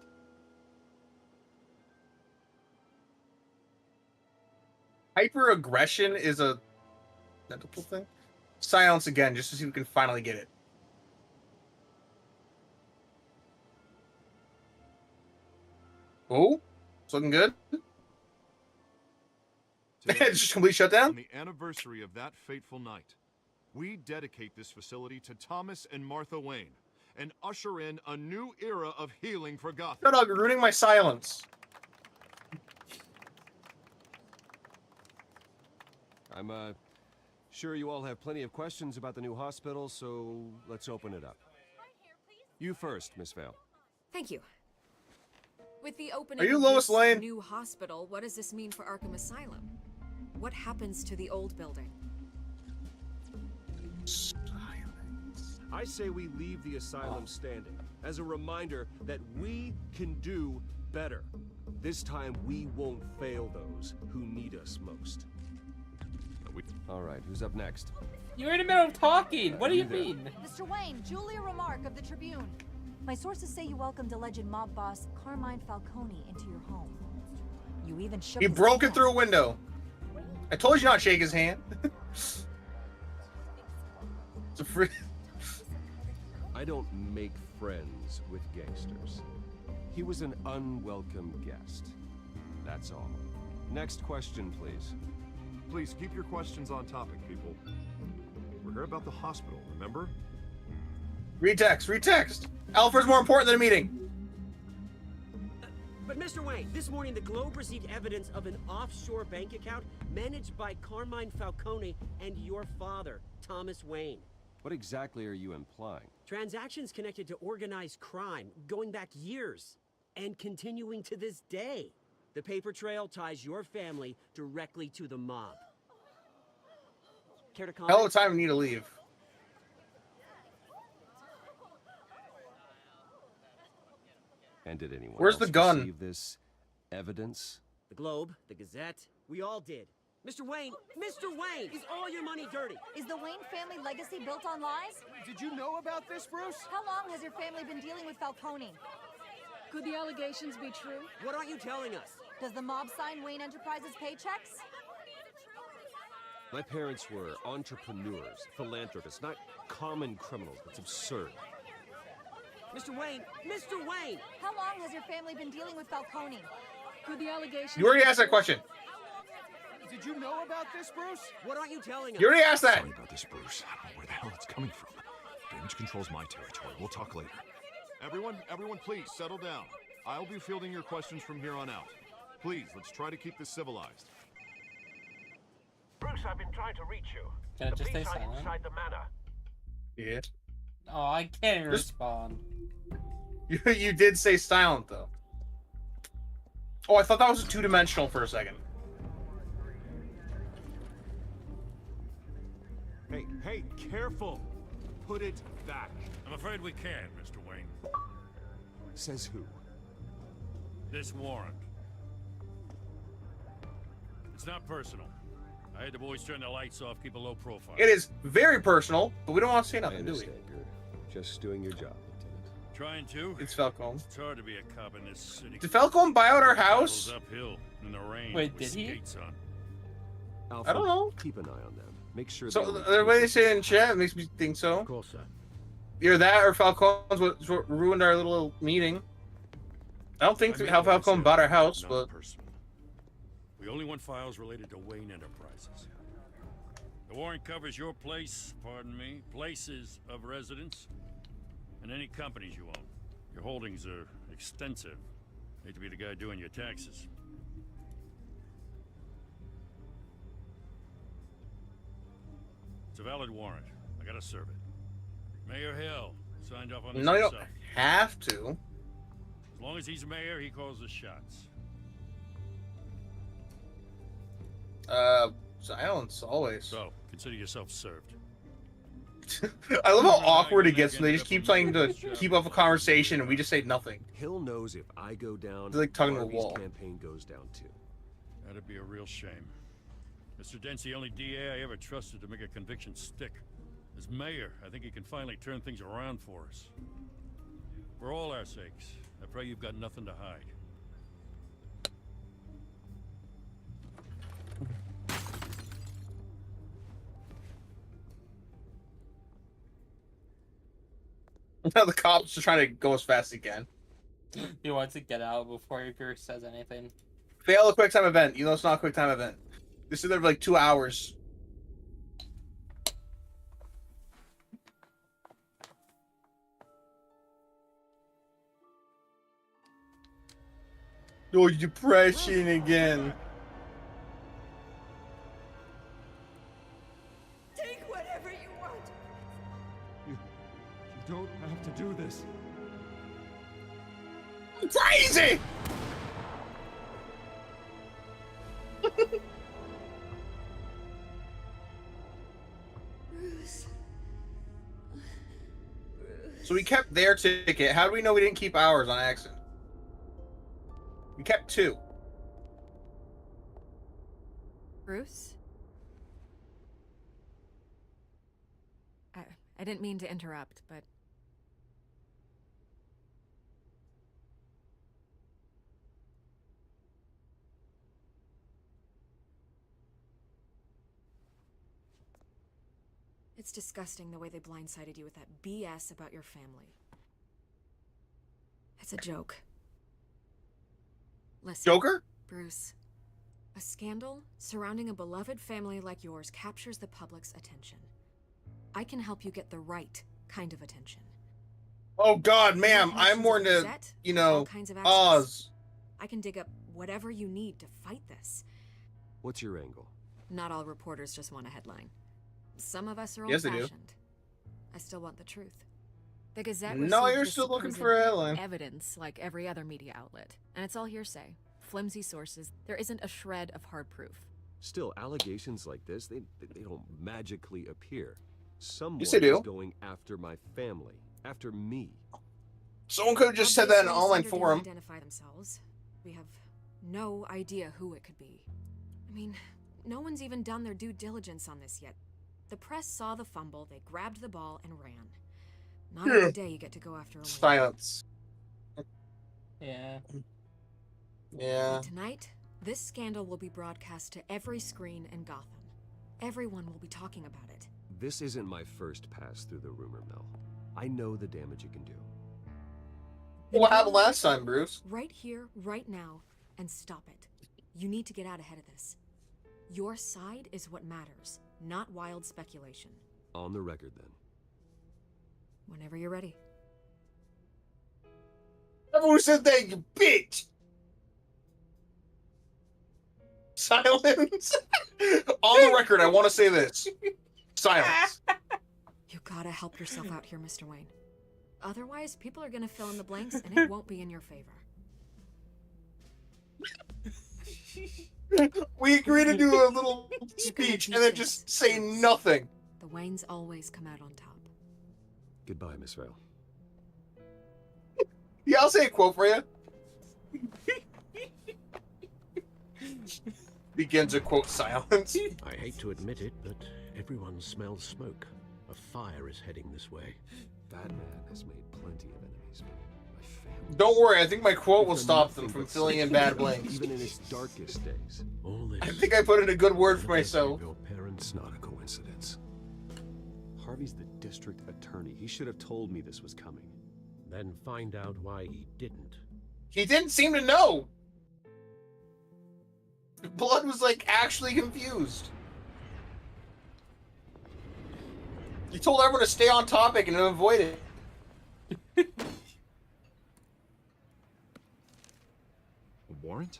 Hyper-aggression is a mental thing. Silence again, just to see if we can finally get it. Oh, it's looking good. It's just complete shutdown. On the anniversary of that fateful night, we dedicate this facility to Thomas and Martha Wayne and usher in a new era of healing for Gotham. Shut up, you're ruining my silence. I'm sure you all have plenty of questions about the new hospital, so let's open it up. You first, Miss Vale. Thank you. With the Are opening you of Lois this Lane? new hospital, what does this mean for Arkham Asylum? What happens to the old building? I say we leave the asylum standing as a reminder that we can do better. This time we won't fail those who need us most. All right, who's up next? You're in the middle of talking. What do you there. mean? Mr. Wayne, Julia Remark of the Tribune. My sources say you welcomed alleged mob boss Carmine Falcone into your home. You even shook He his broke it hand. through a window. I told you not to shake his hand. It's a free. I don't make friends with gangsters. He was an unwelcome guest. That's all. Next question, please. Please keep your questions on topic, people. We're here about the hospital, remember? Retext, retext. Alfred's more important than a meeting. But Mr. Wayne, this morning the Globe received evidence of an offshore bank account managed by Carmine Falcone and your father, Thomas Wayne. What exactly are you implying? Transactions connected to organized crime going back years and continuing to this day. The paper trail ties your family directly to the mob. Care to comment? Hell of a time we need to leave. And did anyone Where's else the gun? receive this evidence? The Globe, the Gazette, we all did. Mr. Wayne, is all your money dirty? Is the Wayne family legacy built on lies? Did you know about this, Bruce? How long has your family been dealing with Falcone? Could the allegations be true? What aren't you telling us? Does the mob sign Wayne Enterprises paychecks? My parents were entrepreneurs, philanthropists, not common criminals. It's absurd. Mr. Wayne! How long has your family been dealing with Falcone? Could the allegations... You already asked that question. Did you know about this, Bruce? What aren't you telling us? You already asked that. Sorry about this, Bruce. I don't know where the hell it's coming from. Damage control's my territory. We'll talk later. Everyone, please settle down. I'll be fielding your questions from here on out. Please, let's try to keep this civilized. Bruce, I've been trying to reach you. Can I The just stay police are silent? inside the manor. Yeah. Oh, I can't respond. You did say silent though. Oh, I thought that was two-dimensional for a second. Hey, careful! Put it back. I'm afraid we can't, Mr. Wayne. Says who? This warrant. It's not personal. I had the boys turn the lights off, keep a low profile. It is very personal, but we don't want to say I nothing, do we? understand. You're just doing your job, Lieutenant. Trying to? It's Falcone. It's hard to be a cop in this city. Did Falcone buy out our house? Travels uphill in the rain. Wait, with did he? skates on. Alfred, I don't know. Keep an eye on them. Make sure. So they the way they say it in chat makes me think so. Of course, sir. Either that or Falcone's what ruined our little meeting. I don't think how Falcone bought our house, Not but personal. We only want files related to Wayne Enterprises. The warrant covers your places of residence, and any companies you own. Your holdings are extensive. Hate to be the guy doing your taxes. It's a valid warrant. I gotta serve it. Mayor Hill signed off on this no, you don't himself. have to. As long as he's mayor, he calls the shots. Silence always. So, consider yourself served. I love how awkward it gets when they just keep trying to keep up a conversation and we just say nothing. Hill knows if I go down, It's like talking to a Harvey's wall. campaign goes down too. That'd be a real shame. Mr. Dent's the only DA I ever trusted to make a conviction stick. As mayor, I think he can finally turn things around for us. For all our sakes, I pray you've got nothing to hide. Now the cops are trying to go as fast as he can. He wants to get out before Icarus says anything. Fail a quick time event. You know it's not a quick time event. This is there for like 2 hours. Oh, depression again. Take whatever you want. You don't have to do this. I'm crazy! Bruce. So we kept their ticket. How do we know we didn't keep ours on accident? We kept 2. Bruce? I didn't mean to interrupt, but... It's disgusting the way they blindsided you with that BS about your family. It's a joke. Listen, Joker? Bruce, a scandal surrounding a beloved family like yours captures the public's attention. I can help you get the right kind of attention. Oh God, ma'am, I'm more into, Gazette, you all know, kinds of access. Oz. I can dig up whatever you need to fight this. What's your angle? Not all reporters just want a headline. Some of us are Yes, they do. old-fashioned. I still want the truth. The Gazette No, received you're this still looking supposed for a headline. evidence like every other media outlet, and it's all hearsay, flimsy sources. There isn't a shred of hard proof. Still, allegations like this, they don't magically appear. Someone Yes, they do. is going after my family, after me. Someone could have just said that in an online Obviously, forum. didn't identify themselves. We have no idea who it could be. I mean, no one's even done their due diligence on this yet. The press saw the fumble, they grabbed the ball and ran. Not every day you get to go after a win. Silence. Yeah. Yeah. But tonight, this scandal will be broadcast to every screen in Gotham. Everyone will be talking about it. This isn't my first pass through the rumor mill. I know the damage it can do. What happened last time, Bruce? Right here, right now, and stop it. You need to get out ahead of this. Your side is what matters, not wild speculation. On the record, then. Whenever you're ready. Everyone said that, you bitch! Silence. On the record, I want to say this. Silence. You gotta help yourself out here, Mr. Wayne. Otherwise, people are gonna fill in the blanks and it won't be in your favor. We agreed to do a little speech and then just say nothing. The Waynes always come out on top. Goodbye, Miss Vale. Yeah, I'll say a quote for you. Begins a quote silence. I hate to admit it, but everyone smells smoke. A fire is heading this way. That man has made plenty of enemies, but my family... Don't worry, I think my quote will They're stop them nothing from but filling in sick. bad blanks. Even in its darkest days. All this I think I put in a good word for myself. your parents. It's not a coincidence. Harvey's the district attorney. He should have told me this was coming. Then find out why he didn't. He didn't seem to know. Blood was like actually confused. He told everyone to stay on topic and to avoid it. A warrant?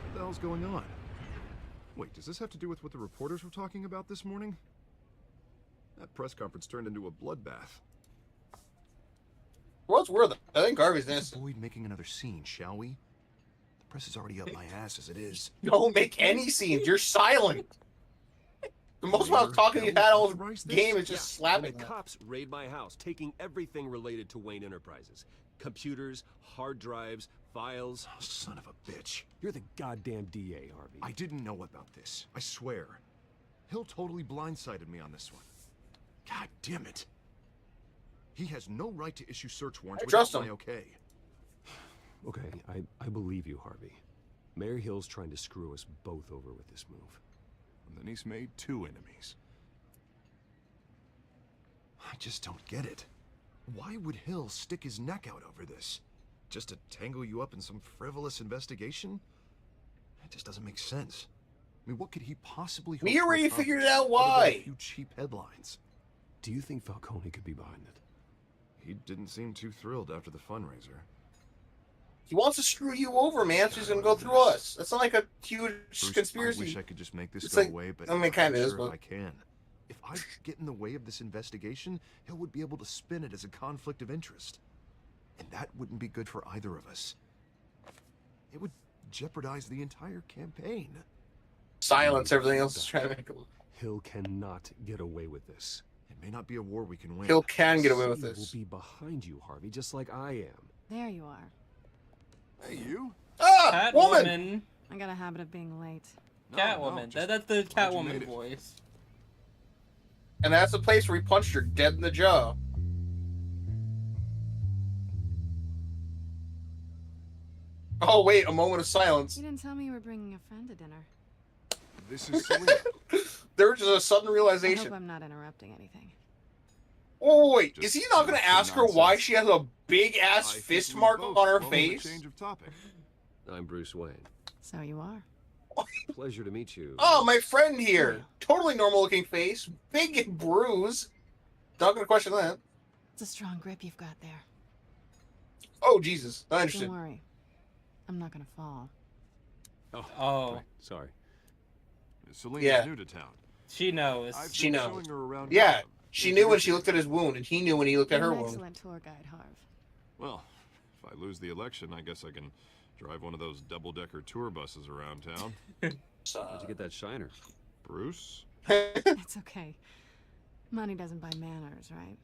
What the hell's going on? Wait, does this have to do with what the reporters were talking about this morning? That press conference turned into a bloodbath. What's worth it? I think Garvey's innocent. Avoid making another scene, shall we? The press is already up my ass as it is. Don't make any scenes. You're silent. The most amount of talking you've had all game is just slapping The them. cops raid my house, taking everything related to Wayne Enterprises. Computers, hard drives, files. Oh, son of a bitch. You're the goddamn DA, Harvey. I didn't know about this. I swear. Hill totally blindsided me on this one. God damn it. He has no right to issue search warrants without trust him. my okay. Okay, I believe you, Harvey. Mayor Hill's trying to screw us both over with this move. And then he's made 2 enemies. I just don't get it. Why would Hill stick his neck out over this? Just to tangle you up in some frivolous investigation? It just doesn't make sense. I mean, what could he possibly hope We to already accomplish figured out other than why. A few cheap headlines. Do you think Falcone could be behind it? He didn't seem too thrilled after the fundraiser. He wants to screw you over, man, so he's gonna go through us. That's not like a huge Bruce, conspiracy. I wish I could just make this It's go like- away, but I mean, it I'm kinda not is, sure but- if I can. If I get in the way of this investigation, Hill would be able to spin it as a conflict of interest. And that wouldn't be good for either of us. It would jeopardize the entire campaign. Silence everything else is trying to make him. Hill cannot get away with this. It may not be a war we can win. Hill can get away with City this. will be behind you, Harvey, just like I am. There you are. Hey, you? Ah, woman! Catwoman. I got a habit of being late. Catwoman. That's the glad you made Catwoman it. voice. And that's the place where he punched her dead in the jaw. Oh wait, a moment of silence. You didn't tell me you were bringing a friend to dinner. This is Selena. There was just a sudden I hope realization. I'm not interrupting anything. Oh wait, Just is he not gonna some ask her why nonsense. she has a big I ass think fist we mark both on her welcome face? a change of topic. I'm Bruce Wayne. So you are. Pleasure to meet you. Oh, my friend here. Totally normal looking face, big bruise. Not gonna question that. It's a strong grip you've got there. Oh Jesus, not interested. Don't worry. I'm not gonna fall. Oh. Right, sorry. Selena's Yeah. new to town. She knows. I've She been knows. showing her around Yeah, Gotham. she knew when she looked at his wound, and he knew when he looked at You're her an wound. excellent tour guide, Harv. Well, if I lose the election, I guess I can drive one of those double-decker tour buses around town. Where'd you get that shiner? Bruce? It's okay. Money doesn't buy manners, right?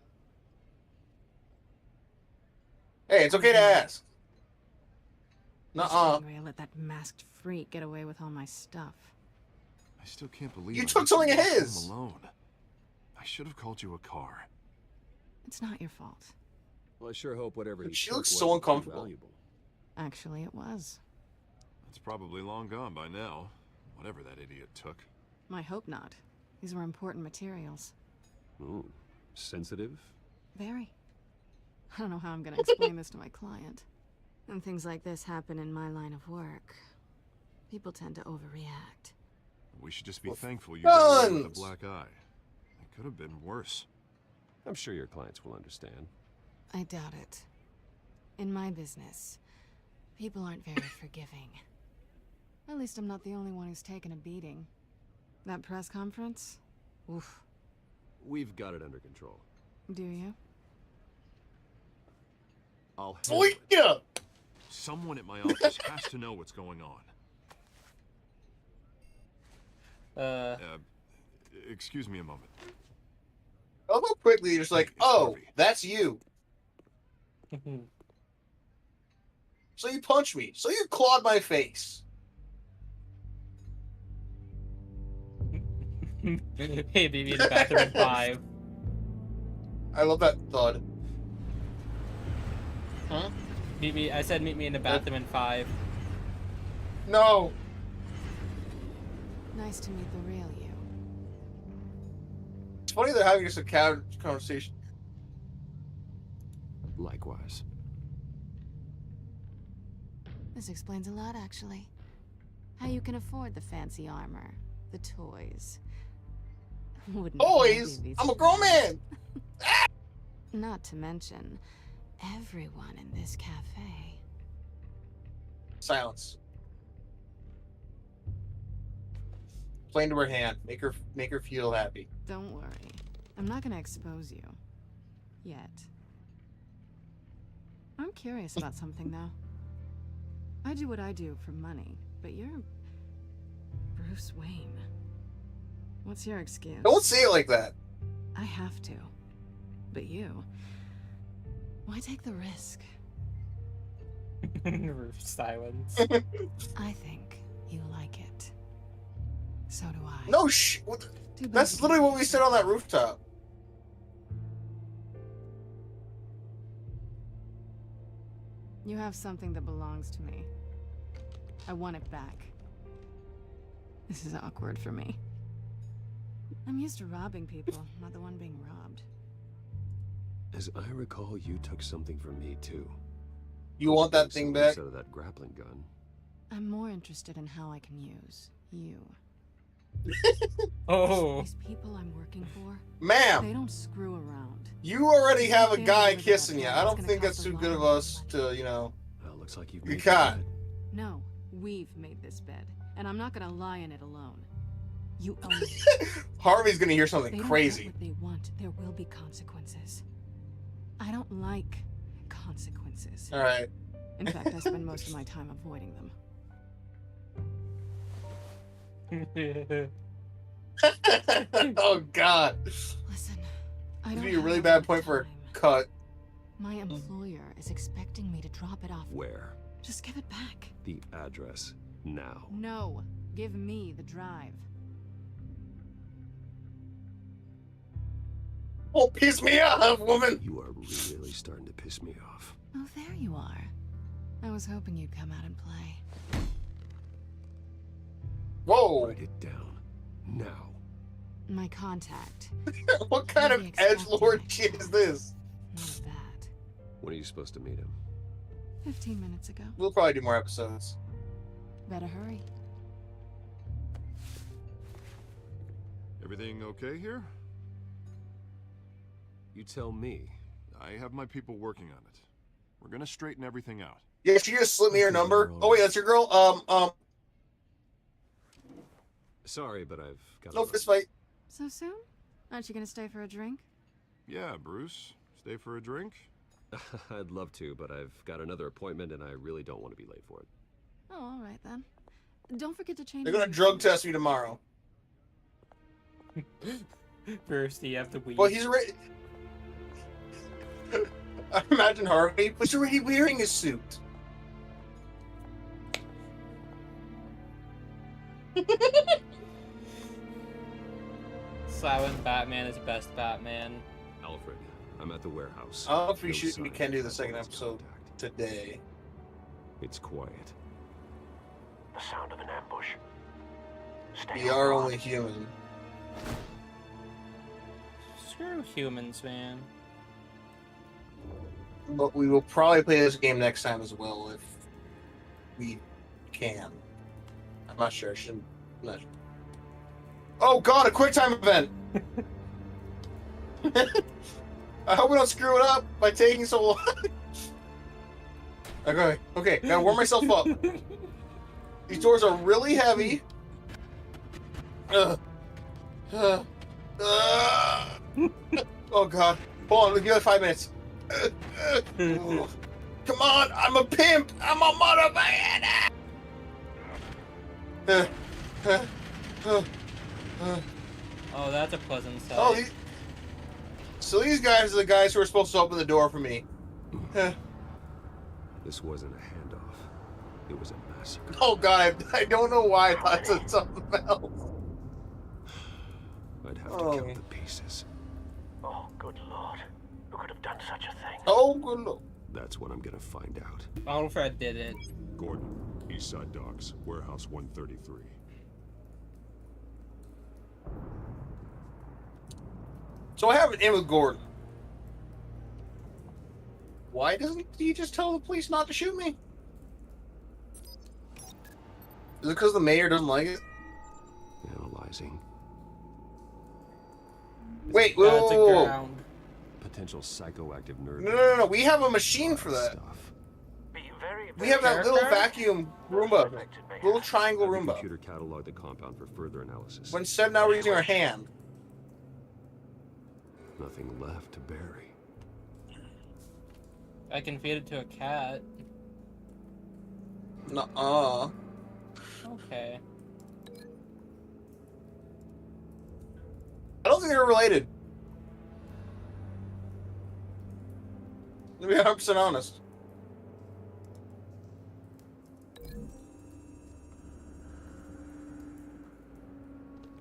Hey, it's okay to ask. I'm just Nuh-uh. angry I let that masked freak get away with all my stuff. I still can't believe You I took let something of walk home his. alone. I should have called you a car. It's not your fault. Well, I sure hope whatever he She took looks so wasn't too uncomfortable. valuable. Actually, it was. It's probably long gone by now. Whatever that idiot took. I hope not. These were important materials. Ooh, sensitive? Very. I don't know how I'm gonna explain this to my client. When things like this happen in my line of work, people tend to overreact. We should just be thankful you got away with a guns! black eye. It could have been worse. I'm sure your clients will understand. I doubt it. In my business, people aren't very forgiving. At least I'm not the only one who's taken a beating. That press conference? Oof. We've got it under control. Do you? I'll handle Sweet it. ya! Someone at my office has to know what's going on. Excuse me a moment. I love how quickly you're just like, Hey, it's oh, Harvey. that's you. So you punched me. So you clawed my face. Hey, baby, in the bathroom at 5. I love that thud. Huh? I said meet me in the bathroom in 5. No. Nice to meet the real you. It's funny they're having just a conversation. Likewise. This explains a lot, actually. How you can afford the fancy armor, the toys. Wouldn't Boys! hardly be I'm a grown man! Not to mention, everyone in this cafe. Silence. Play into her hand. Make her feel happy. Don't worry. I'm not gonna expose you. Yet. I'm curious about something, though. I do what I do for money, but you're Bruce Wayne. What's your excuse? Don't say it like that. I have to. But you... Why take the risk? Silence. I think you like it. So do I. No Too bad That's you literally can't what we said on that rooftop. You have something that belongs to me. I want it back. This is awkward for me. I'm used to robbing people, not the one being robbed. As I recall, you took something from me, too. You want that thing back? Instead of that grappling gun. I'm more interested in how I can use you. Oh. These people I'm working for, Ma'am! they don't screw around. You already have a They guy don't kissing you. worry I about don't what's think gonna that's cost too a good of lot us to, you know. Well, Looks like you've You made the can't. bed. No, we've made this bed, and I'm not gonna lie in it alone. You own it. Harvey's gonna hear If something they don't crazy. get what they want, there will be consequences. I don't like consequences. All right. In fact, I spend most of my time avoiding them. Oh God. Listen, I This don't would be a really have bad lot of point for a time. cut. My employer is expecting me to drop it off. Where? Just give it back. The address now. No, give me the drive. Oh, piss me off, woman. You are really starting to piss me off. Oh, there you are. I was hoping you'd come out and play. Whoa. Write it down now. My contact. What kind of Maybe expected edgelord it. shit is this? Not bad. When are you supposed to meet him? 15 minutes ago. We'll probably do more episodes. Better hurry. Everything okay here? You tell me. I have my people working on it. We're gonna straighten everything out. Yeah, she just slipped me her Okay, number. girl. Oh wait, that's your girl. Sorry, but I've got No fist fight. So soon? Aren't you gonna stay for a drink? Yeah, Bruce. Stay for a drink? I'd love to, but I've got another appointment and I really don't want to be late for it. Oh, all right then. Don't forget to change. They're your gonna drug uniform. test me tomorrow. First, you have to weed. Well, he's already. I imagine Harvey was already wearing his suit. Slapping Batman is best Batman. Alfred, I'm at the warehouse. I don't know if we No should. We sign can do of the second Batman's episode contact. today. It's quiet. The sound of an ambush. Stay We on are guard. only human. Screw humans, man. But we will probably play this game next time as well if we can. I'm not sure. I shouldn't. I'm not sure. Oh God! A quick time event. I hope we don't screw it up by taking so long. Okay. Okay. Gotta warm myself up. These doors are really heavy. Oh God! Hold on. Give it 5 minutes. Come on! I'm a pimp. I'm a motivator. Oh, that's a pleasant sight. Oh, so these guys are the guys who are supposed to open the door for me. This wasn't a handoff. It was a massacre. Oh God, I don't know why I thought it said something else. I'd have to Oh. count the pieces. Oh, good lord. Who could have done such a thing? Oh good lord. That's what I'm gonna find out. Alfred did it. Gordon, Eastside Docks, Warehouse 133. So I have an in with Gordon. Why doesn't he just tell the police not to shoot me? Is it because the mayor doesn't like it? Analyzing. Wait, That's a whoa. ground. Potential psychoactive nerve. No. We have a machine for that. Stuff. Be very, We have that little Character? vacuum Roomba. Little triangle Have the Roomba. computer catalog the compound for further analysis. When instead now we're using our hand. Nothing left to bury. I can feed it to a cat. Nuh-uh. Okay. I don't think they're related. To be 100% honest.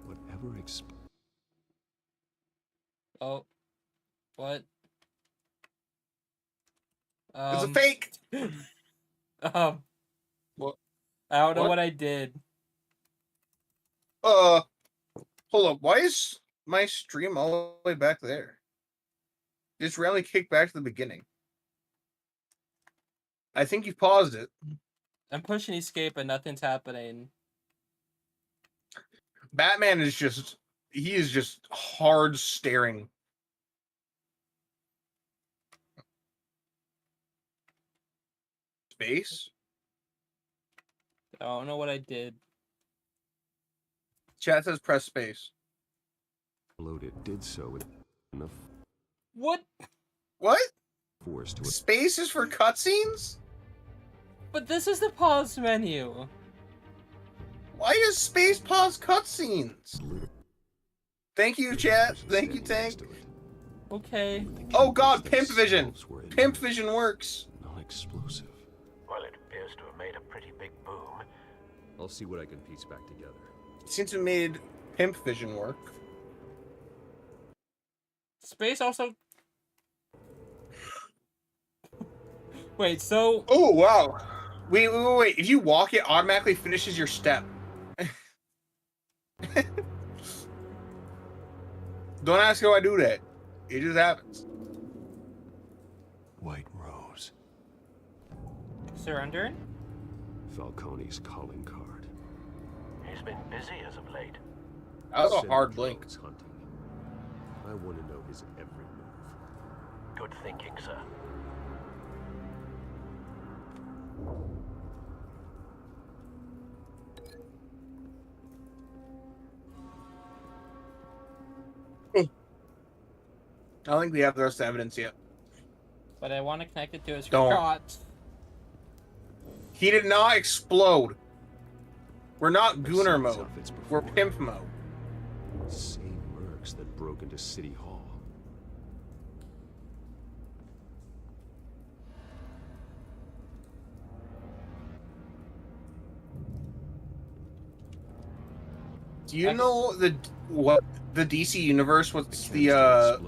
Whatever Oh. What? It's a fake! What? I don't know What? what I did. Hold up. Why is my stream all the way back there? Just randomly kicked back to the beginning. I think you paused it. I'm pushing escape and nothing's happening. Batman is just... He is just hard staring. Space? I don't know what I did. Chat says press space. Loaded did so with enough What? What? force to Space is for cutscenes? But this is the pause menu. Why does space pause cutscenes? Thank you, chat. Thank you, Tank. Okay. Oh god, Pimp Vision! Pimp Vision works! non-explosive. Well, it appears to have made a pretty big boom. I'll see what I can piece back together. Since it made Pimp Vision work. Space also... Wait, so... Oh, wow. Wait. If you walk, it automatically finishes your step. Don't ask how I do that. It just happens. White Rose. Surrender? Falcone's calling card. He's been busy as of late. That was a hard blink. Hunting. I want to know his every move. Good thinking, sir. I don't think we have the rest of the evidence yet. But I want to connect it to his Don't. shot. He did not explode. We're not Gooner mode. We're Pimp mode. Same mercs that broke into City Hall. Do you know what the DC universe was the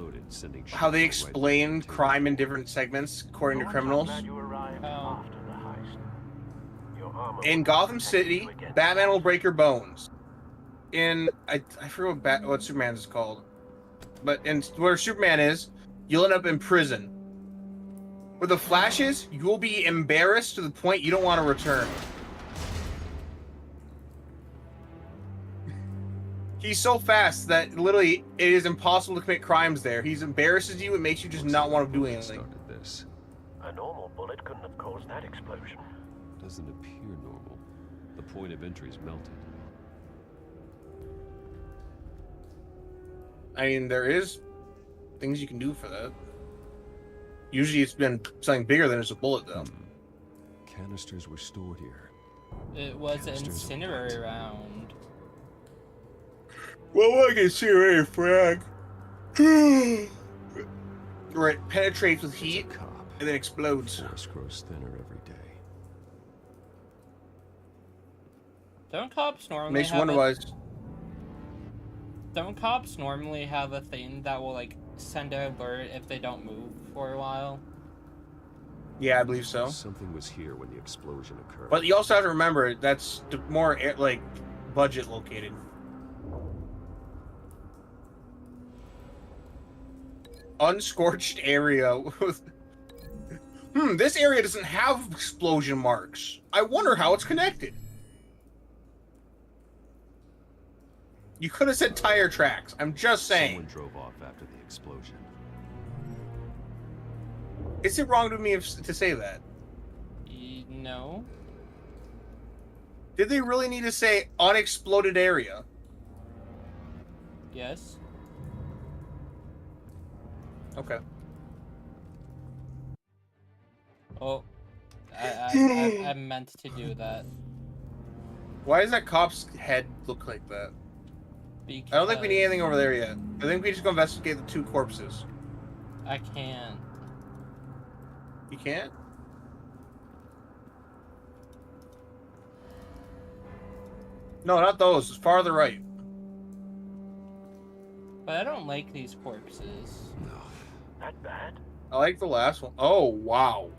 how they explain crime in different segments according to criminals? In Gotham City, Batman will break your bones. In I forget what Superman is called, but in where Superman is, you'll end up in prison. Where the Flash is, you will be embarrassed to the point you don't want to return. He's so fast that literally it is impossible to commit crimes there. He embarrasses you and makes you just not want to do anything. This A normal bullet couldn't have caused that explosion. doesn't appear normal. The point of entry is melted. I mean, there is things you can do for that. Usually it's been something bigger than just a bullet, though. Canisters were stored here. It was an incendiary round. Well, I can see a frag. Where it penetrates with heat and then explodes. Force grows thinner every day. Don't cops normally Makes have one of us. Don't cops normally have a thing that will like send an alert if they don't move for a while? Yeah, I believe so. Something was here when the explosion occurred. But you also have to remember that's more like budget located. Unscorched area. This area doesn't have explosion marks. I wonder how it's connected. You could have said tire tracks. I'm just saying. Someone drove off after the explosion. Is it wrong to me to say that? No. Did they really need to say unexploded area? Yes. Okay. Oh, I meant to do that. Why does that cop's head look like that? Because I don't think we need anything over there yet. I think we just go investigate the two corpses. I can't. You can't? No, not those. It's farther right. But I don't like these corpses. That bad? I like the last one. Oh, wow.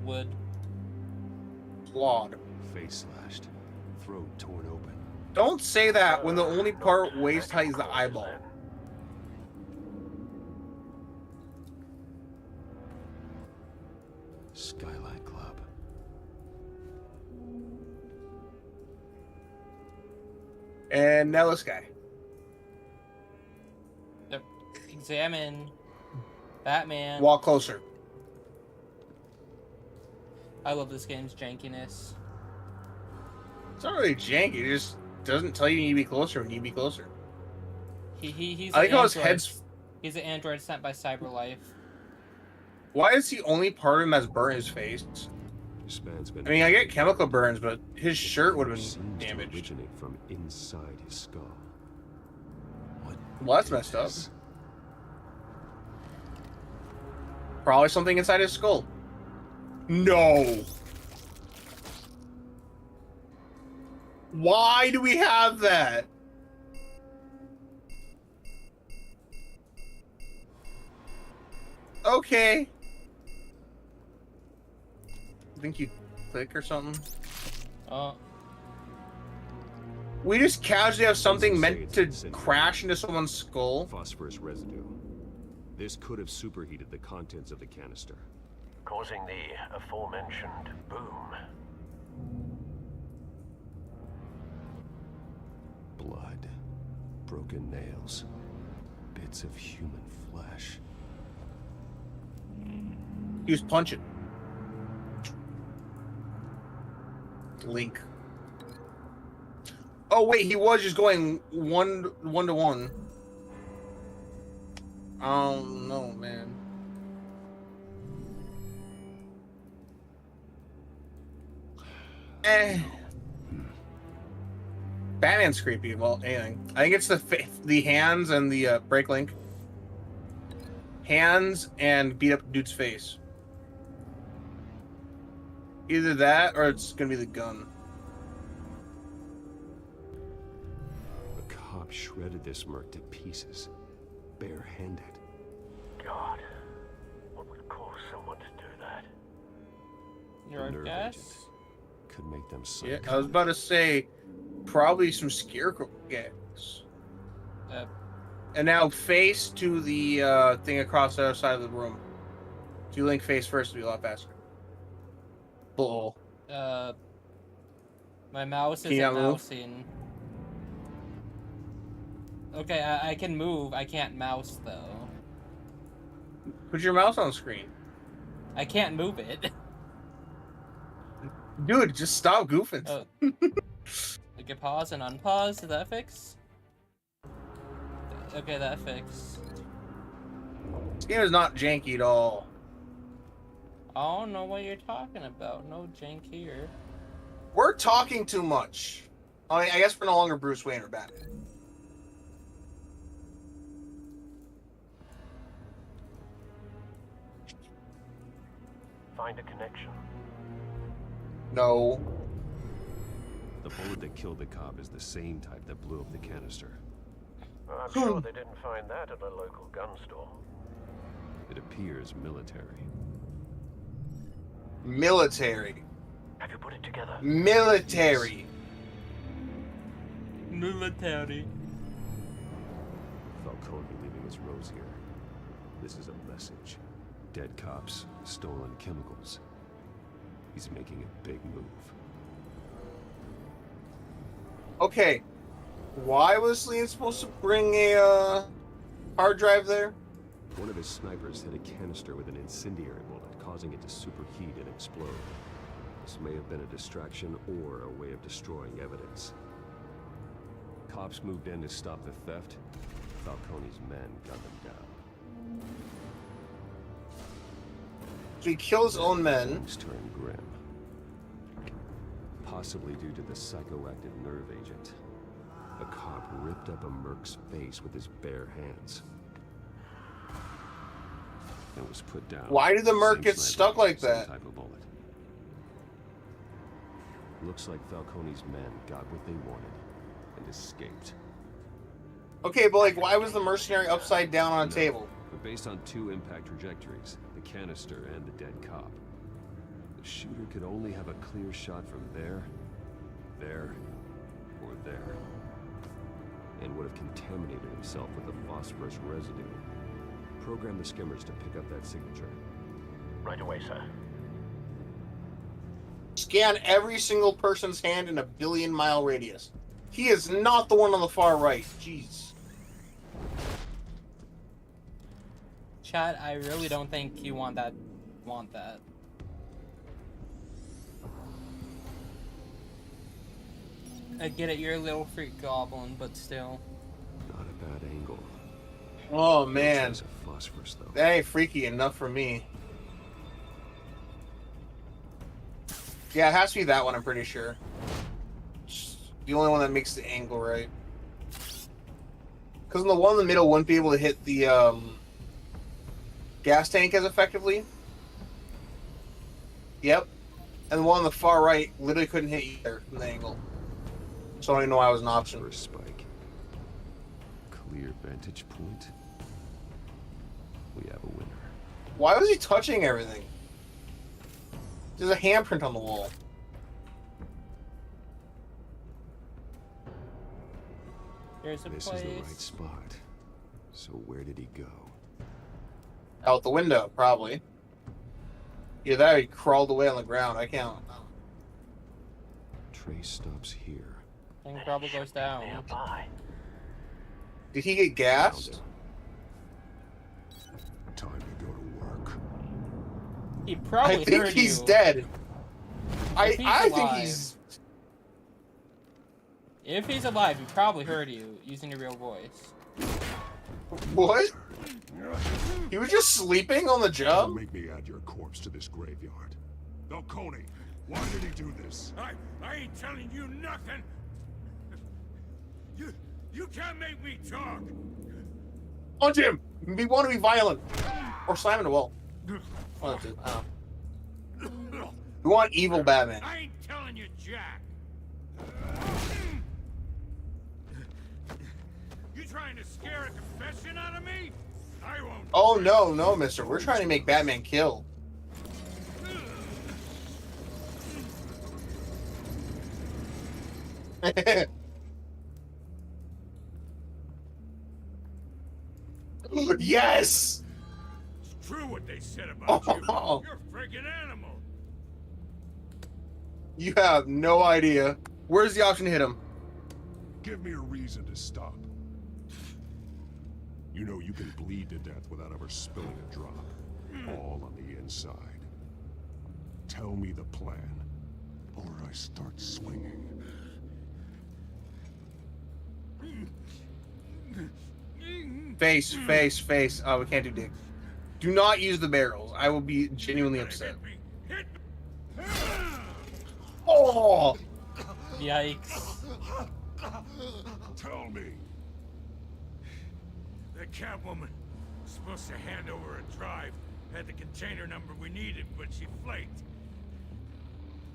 Wood. Clawed. Face slashed. Throat torn open. Don't say that when the only part waist height is the eyeball. Skyline Club. And now this guy. Examine. Batman. Walk closer. I love this game's jankiness. It's not really janky. It just doesn't tell you need to be closer when you need to be closer. He's I like an how his android. head's... He's an android sent by CyberLife. Why is the only part of him that's burnt his face? This man's been... I mean, I get chemical burns, but his shirt would have been seems to damaged. originate from inside his skull. Well, that's messed up. Probably something inside his skull. No! Why do we have that? Okay. I think you click or something. We just casually have something meant to crash into someone's skull. Phosphorus residue. This could have superheated the contents of the canister, causing the aforementioned boom. Blood, broken nails, bits of human flesh. He was punching. Link. Oh wait, he was just going one to one. Oh no, man. Batman's creepy. Well, anything. I think it's the hands and the break link. Hands and beat up dude's face. Either that or it's gonna be the gun. The cop shredded this merc to pieces, barehanded. God, what would cause someone to do that? Your guess? Could make them Yeah, I was about to say, probably some scarecrow gas. And now face to the thing across the other side of the room. If you link face first, it'll be a lot faster. Bull. My mouse isn't mousing. Okay, I can move. I can't mouse though. Put your mouse on screen. I can't move it. Dude, just stop goofing. Oh. I can pause and unpause. Did that fix? Okay, that fixed. This game is not janky at all. I don't know what you're talking about. No jank here. We're talking too much. I mean, I guess we're no longer Bruce Wayne or Batman. Find a connection. No. The bullet that killed the cop is the same type that blew up the canister. I'm sure they didn't find that at a local gun store. It appears military. Military. Have you put it together? Military. Military. Falcone leaving his rose here. This is a message. Dead cops, stolen chemicals. He's making a big move. Okay. Why was Leon supposed to bring a hard drive there? One of his snipers hit a canister with an incendiary bullet, causing it to superheat and explode. This may have been a distraction or a way of destroying evidence. Cops moved in to stop the theft. Falcone's men gunned them down. So he kills his own men. Things turn grim. Possibly due to the psychoactive nerve agent. A cop ripped up a merc's face with his bare hands. And was put down. Why did the merc get stuck like that? Type of bullet. Looks like Falcone's men got what they wanted and escaped. Okay, but like, why was the mercenary upside down on a table? But based on two impact trajectories, the canister and the dead cop, the shooter could only have a clear shot from there, or there, and would have contaminated himself with the phosphorus residue. Program the skimmers to pick up that signature. Right away, sir. Scan every single person's hand in a 1 billion-mile radius. He is not the one on the far right. Jeez. Chat, I really don't think you want that. I get it, you're a little freak goblin, but still. Not a bad angle. Oh No man, trace of phosphorus, though. that ain't freaky enough for me. Yeah, it has to be that one. I'm pretty sure. It's the only one that makes the angle right. Because the one in the middle wouldn't be able to hit the gas tank as effectively. Yep. And the one on the far right literally couldn't hit either from the angle. So I don't even know why it was an option. First spike. Clear vantage point. We have a winner. Why was he touching everything? There's a handprint on the wall. There's a This place. is the right spot. So where did he go? Out the window, probably. Yeah, that he crawled away on the ground. I can't. Trace stops here. Thing probably goes down. Did he get gassed? Time to go to work. He probably I think heard he's you. dead. If he's I think alive- he's. If he's alive, he probably heard you using your real voice. What? He was just sleeping on the Don't job? make me add your corpse to this graveyard. Falcone, why did he do this? I ain't telling you nothing. You can't make me talk. Punch him! We want to be violent. Or slam him the wall. One of the two. I don't know. We want evil Batman. I ain't telling you, Jack. You trying to scare a confession out of me? I won't. Oh, no, no, mister. We're trying to make Batman kill. Yes! It's true what they said about Oh. you. You're a friggin' animal. You have no idea. Where's the option to hit him? Give me a reason to stop. You know you can bleed to death without ever spilling a drop. All on the inside. Tell me the plan, or I start swinging. Face, face, face. Oh, we can't do dick. Do not use the barrels. I will be genuinely upset. Oh! Yikes. Tell me. That Catwoman was supposed to hand over a drive. Had the container number we needed, but she flaked.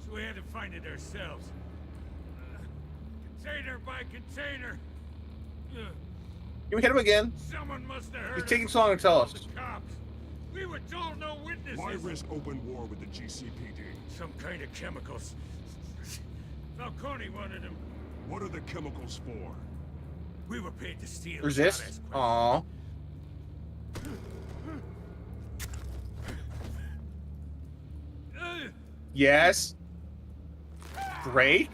So we had to find it ourselves. Container by container. Can we hit him again? Someone must have heard. He's taking so long to tell us. The cops. We were told no witnesses. Why risk open war with the GCPD? Some kind of chemicals. Falcone wanted them. What are the chemicals for? We were paid to steal. Resist? Aww. Yes. Break?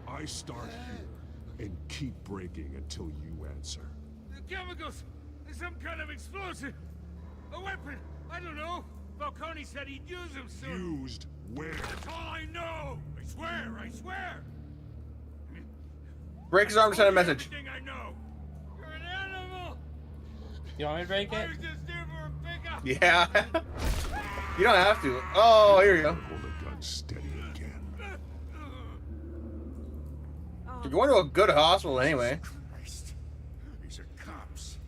I start here and keep breaking until you answer. The chemicals. There's some kind of explosive. A weapon. I don't know. Falcone said he'd use them soon. Used where? That's all I know. I swear. I swear. Break his arm to send a message. Everything I know. You're an animal. You want me to break I it? was just there for a pickup. Yeah. You don't have to. Oh, here you go. Hold the gun steady again. You're going to a good hospital anyway. Christ. These are cops.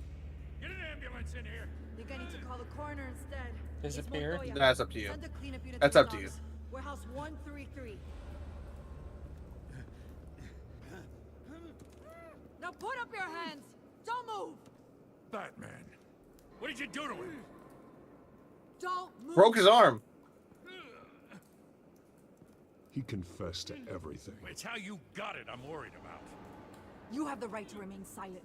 Get an ambulance in here. You're gonna need to call the coroner instead. Disappear? That's up to you. Send a cleanup unit That's to up to you. Bronx. Warehouse 133. Now put up your hands. Don't move. Batman. What did you do to him? Don't move. Broke his arm. He confessed to everything. It's how you got it I'm worried about. You have the right to remain silent.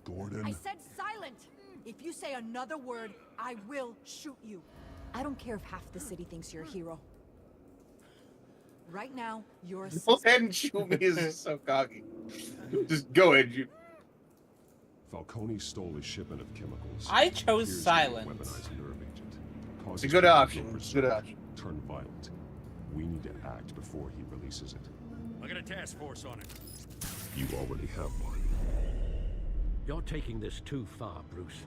Gordon. I said silent. If you say another word, I will shoot you. I don't care if half the city thinks you're a hero. Right now, you're a Go ahead and shoot me. This is so cocky. Just go ahead. You. Falcone stole a shipment of chemicals. I chose Appears to be a silence. weaponized nerve agent. It's a Causes good people to option. go It's a good berserk, option. Turn violent. We need to act before he releases it. I got a task force on it. You already have one. You're taking this too far, Bruce.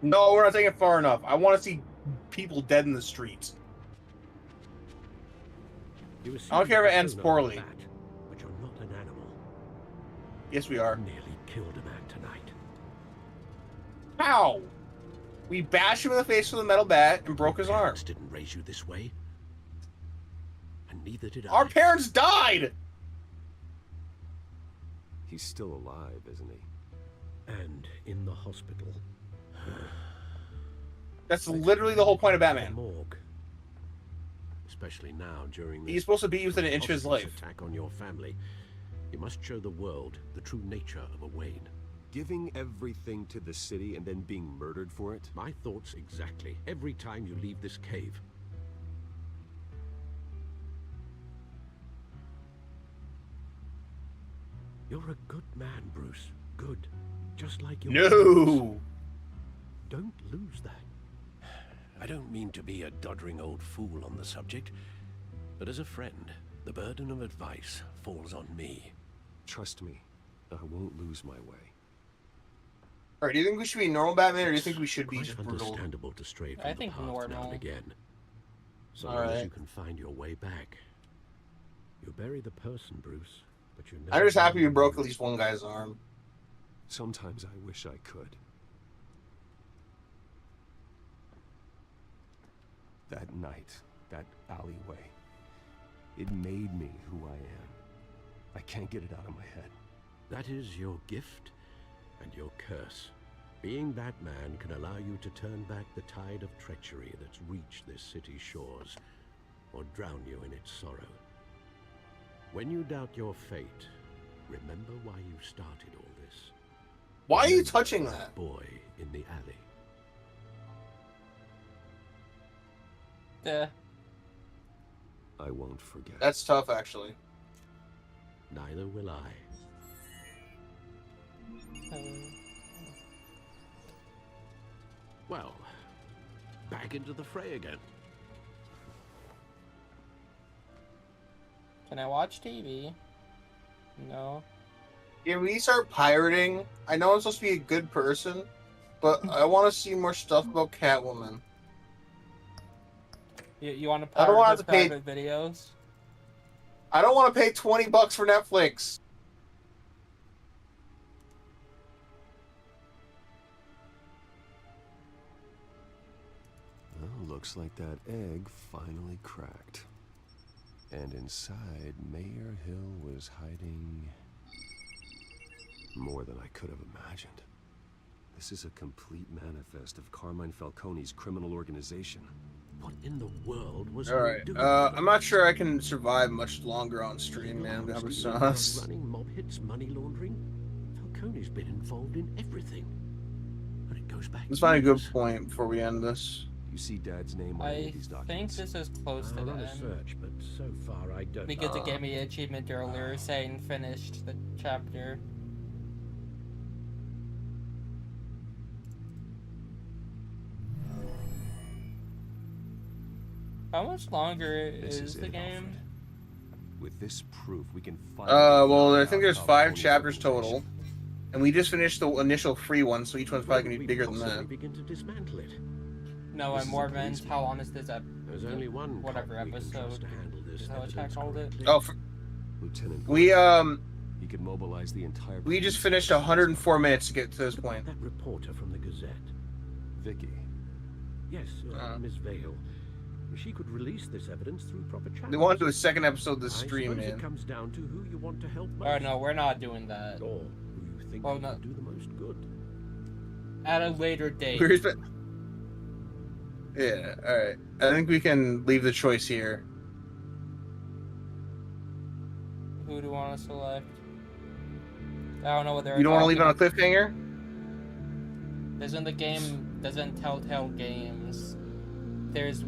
No, we're not taking it far enough. I want to see people dead in the streets. You I don't care if it ends persona of a poorly. bat, but you're not an animal. Yes, we are. You nearly killed a man tonight. How? We bashed him in the face with a metal bat and broke his arm. Parents didn't raise you this way. And neither did I. Our parents died! He's still alive, isn't he? And in the hospital. That's literally the whole point of Batman. Morgue. Especially now during He's supposed to be within an inch of his life. Attack on your family. You must show the world the true nature of a Wayne. Giving everything to the city and then being murdered for it? My thoughts exactly. Every time you leave this cave. You're a good man, Bruce. Good. Just like your No! Don't lose that. I don't mean to be a doddering old fool on the subject, but as a friend, the burden of advice falls on me. Trust me, I won't lose my way. Alright, do you think we should be normal Batman, or do you think we should be just brutal? Understandable to stray from I the think path now normal. and again. So long as Alright. you can find your way back. You bury the person, Bruce, but you never. I'm just happy we broke at least one guy's arm. Sometimes I wish I could. That night, that alleyway, it made me who I am. I can't get it out of my head. That is your gift and your curse. Being Batman can allow you to turn back the tide of treachery that's reached this city's shores, or drown you in its sorrow. When you doubt your fate, remember why you started all this. Why are you touching that? Boy in the alley. Yeah. I won't forget. That's tough, actually. Neither will I. Well, back into the fray again. Can I watch TV? No. Can we start pirating? I know I'm supposed to be a good person, but I want to see more stuff about Catwoman. You want to I don't pirate want the to pay- private videos? I don't want to pay $20 for Netflix. Well, looks like that egg finally cracked. And inside, Mayor Hill was hiding more than I could have imagined. This is a complete manifest of Carmine Falcone's criminal organization. What in the world was Alright, I'm not sure I can survive much longer on stream, man. I'm sauce. running mob hits, money laundering? Falcone's been involved in everything. And it goes back. Let's find a good point before we end this. You see Dad's name on any I of these think documents? this is close to I'll the run a end. search, but so far I don't. Because it gave me an achievement earlier saying finished the chapter. How much longer This is the it, game? Alfred. With this proof, we can find. Well, I think there's 5 chapters total. And we just finished the initial free one, so each one's probably going to be bigger than that. Begin to dismantle it. No, This I'm is more a meant policeman. how long is this There's only one whatever cop we can trust episode to handle this is how evidence I called it. correctly. Oh, Lieutenant. we He could mobilize the entire. we just police finished force. 104 minutes to get to this What about point. that reporter from the Gazette? Vicky. Yes, Miss Vale. She could release this evidence through proper channels. They want to do a second episode of the I stream, suppose man. It comes down to who you want to help most. Oh no, we're not doing that. Or who you think Well, will no. do the most good. At a later date. Yeah, alright. I think we can leave the choice here. Who do you want to select? I don't know what they're You don't want to leave talking it on a cliffhanger? Doesn't the game, doesn't Telltale Games, there's,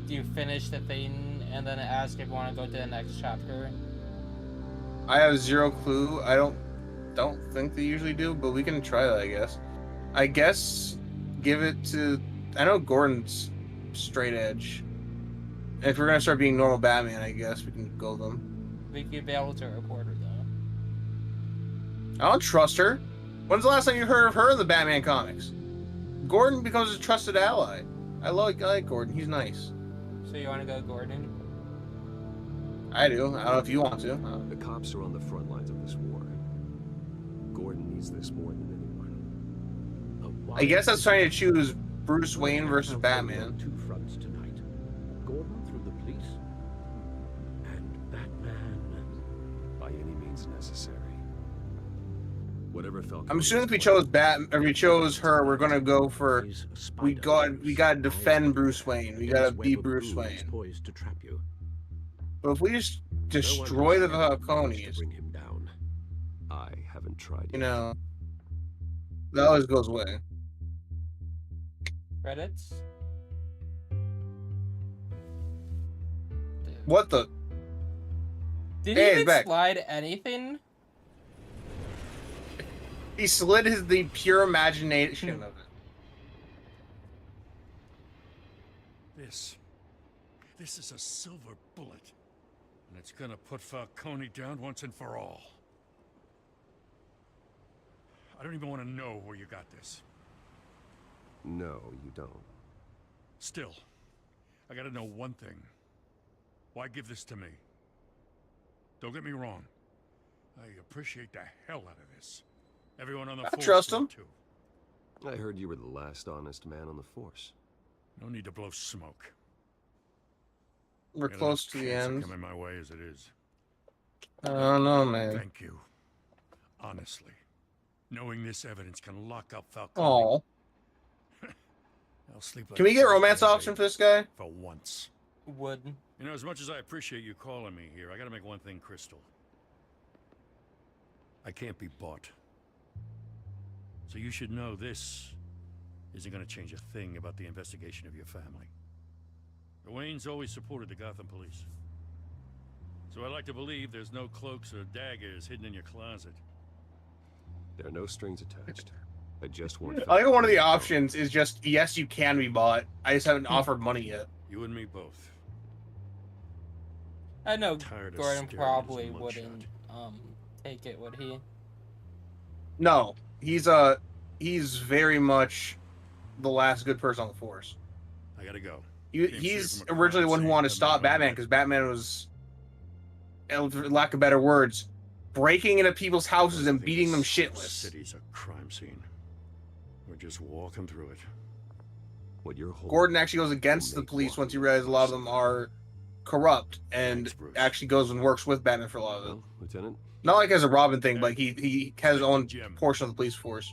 you finish the thing and then it asks if you want to go to the next chapter? I have zero clue. I don't think they usually do, but we can try that, I guess. I guess give it to... I know Gordon's straight edge. And if we're going to start being normal Batman, I guess we can go them. Vicky Vale's a reporter, though. I don't trust her. When's the last time you heard of her in the Batman comics? Gordon becomes a trusted ally. I like Gordon. He's nice. So you want to go Gordon? I do. I don't know if you want to. The cops are on the front lines of this war. Gordon needs this more than anyone. I guess that's trying to choose Bruce Wayne versus Batman. Two fronts tonight. Gordon through the police, and Batman by any means necessary. Whatever Falcone. I'm assuming if we chose we chose her, we're gonna go for we gotta defend Bruce Wayne. We gotta beat Bruce Wayne. Poised to trap you. But if we just destroy the Falcones, bring him down. I haven't tried. You know, that always goes away. Credits. What the? Did Hey, he even back. slide anything? He slid the pure imagination of it. This is a silver bullet. And it's gonna put Falcone down once and for all. I don't even want to know where you got this. No, you don't. Still, I gotta know one thing. Why give this to me? Don't get me wrong. I appreciate the hell out of this. Everyone on the force trust him. too. I heard you were the last honest man on the force. No need to blow smoke. We're Got close enough to the cancer end. coming my way as it is. I don't know, man. Thank you. Honestly. Knowing this evidence can lock up Falcone. Oh. I'll sleep like Can we get a romance baby option for this guy? For once. Would. You know, as much as I appreciate you calling me here, I gotta make one thing crystal. I can't be bought. So you should know this isn't gonna change a thing about the investigation of your family. The Waynes always supported the Gotham police. So I like to believe there's no cloaks or daggers hidden in your closet. There are no strings attached. I just want. I think one of the options is just yes, you can be bought. I just haven't offered money yet. You and me both. I know Tired of Gordon staring probably at his wouldn't take it, would he? No, he's very much the last good person on the force. I gotta go. He's originally the one who wanted to stop Batman because Batman was, for lack of better words, breaking into people's houses and beating them shitless. City's a crime scene. We're just walking through it. What you're holding. Gordon actually goes against the police once he realizes a lot of them are corrupt and actually goes and works with Batman for a lot of it. Well, Lieutenant. Not like as a Robin thing, but he has his own portion of the police force.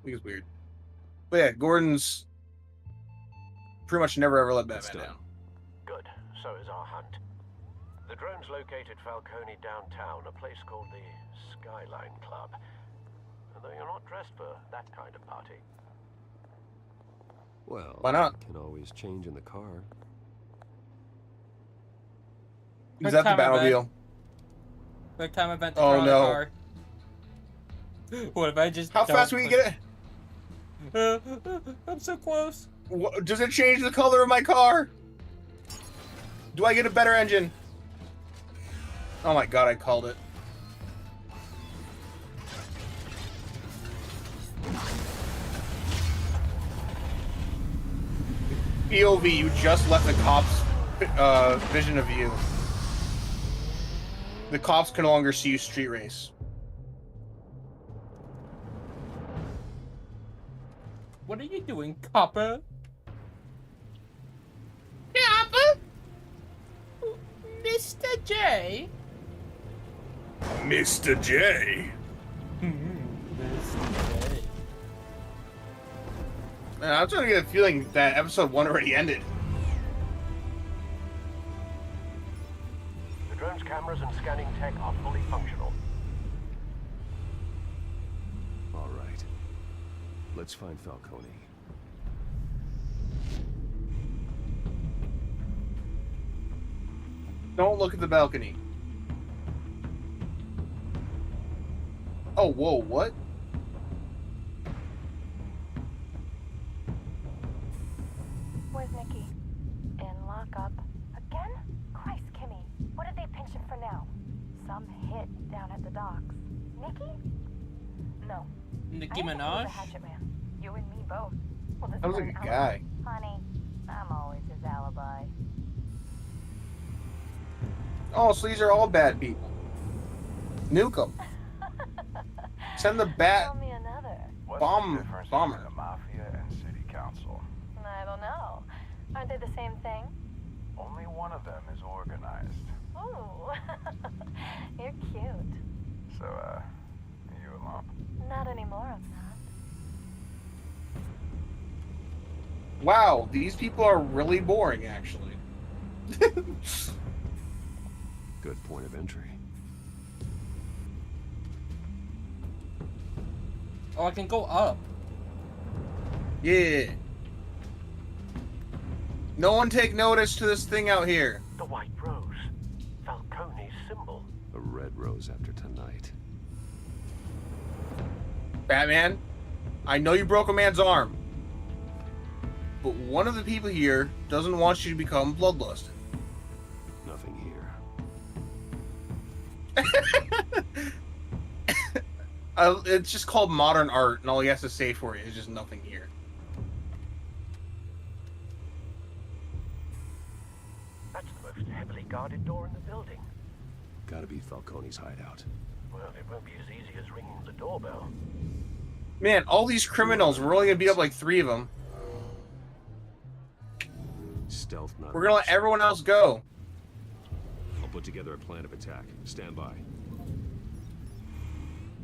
I think it's weird. But yeah, Gordon's pretty much never ever let Batman down. Good. So is our hunt. The drones located Falcone downtown, a place called the Skyline Club. Although you're not dressed for that kind of party. Well, why not? Can always change in the car. Is that the Batmobile? Quick time event to Oh, throw on no. the car. What if I just? How fast will you get it? I'm so close. Does it change the color of my car? Do I get a better engine? Oh my god, I called it. POV, you just left the cops' vision of view. The cops can no longer see you street race. What are you doing, copper? Copper? Mr. J? Mr. J. Mr. J. Man, I'm starting to get a feeling that episode 1 already ended. The drone's cameras and scanning tech are fully functional. All right. Let's find Falcone. Don't look at the balcony. Oh, whoa, what? Where's Nikki? In lockup. Nikki? No. Nicki I think it was Minaj? a hatchet man. You and me both. Well, this Sounds is like an a guy. alibi. Honey, I'm always his alibi. Oh, so these are all bad people. Nuke them. Send the bat Tell me another. bomber. The mafia and city council. I don't know. Aren't they the same thing? Only one of them is organized. Ooh. You're cute. So, are you alone? Not anymore, I'm not. Wow, these people are really boring, actually. Good point of entry. Oh, I can go up. Yeah. No one take notice to this thing out here. The white rose. Falcone's symbol. A red rose after tonight. Batman, I know you broke a man's arm, but one of the people here doesn't want you to become bloodlusted. Nothing here. It's just called modern art, and all he has to say for you is just nothing here. That's the most heavily guarded door in the building. Gotta be Falcone's hideout. Well, it won't be as easy as ringing the doorbell. Man, all these criminals, we're only gonna beat up like 3 of them. Stealth not. We're gonna let everyone else go. I'll put together a plan of attack. Stand by.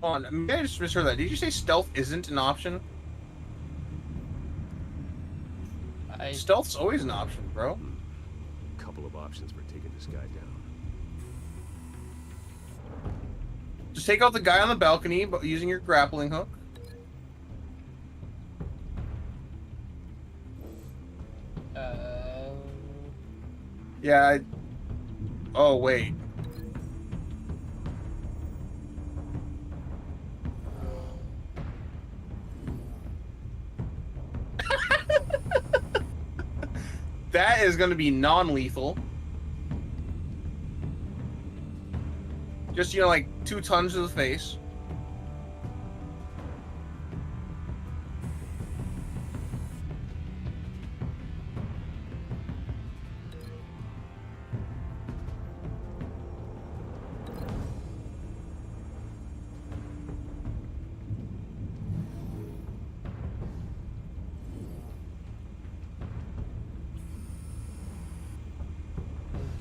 Hold on, maybe I just misheard that. Did you say stealth isn't an option? Stealth's always an option, bro. Couple of options for taking this guy down. Just take out the guy on the balcony but using your grappling hook. Yeah, oh, wait. That is going to be non-lethal. Just, you know, like 2 tons to the face.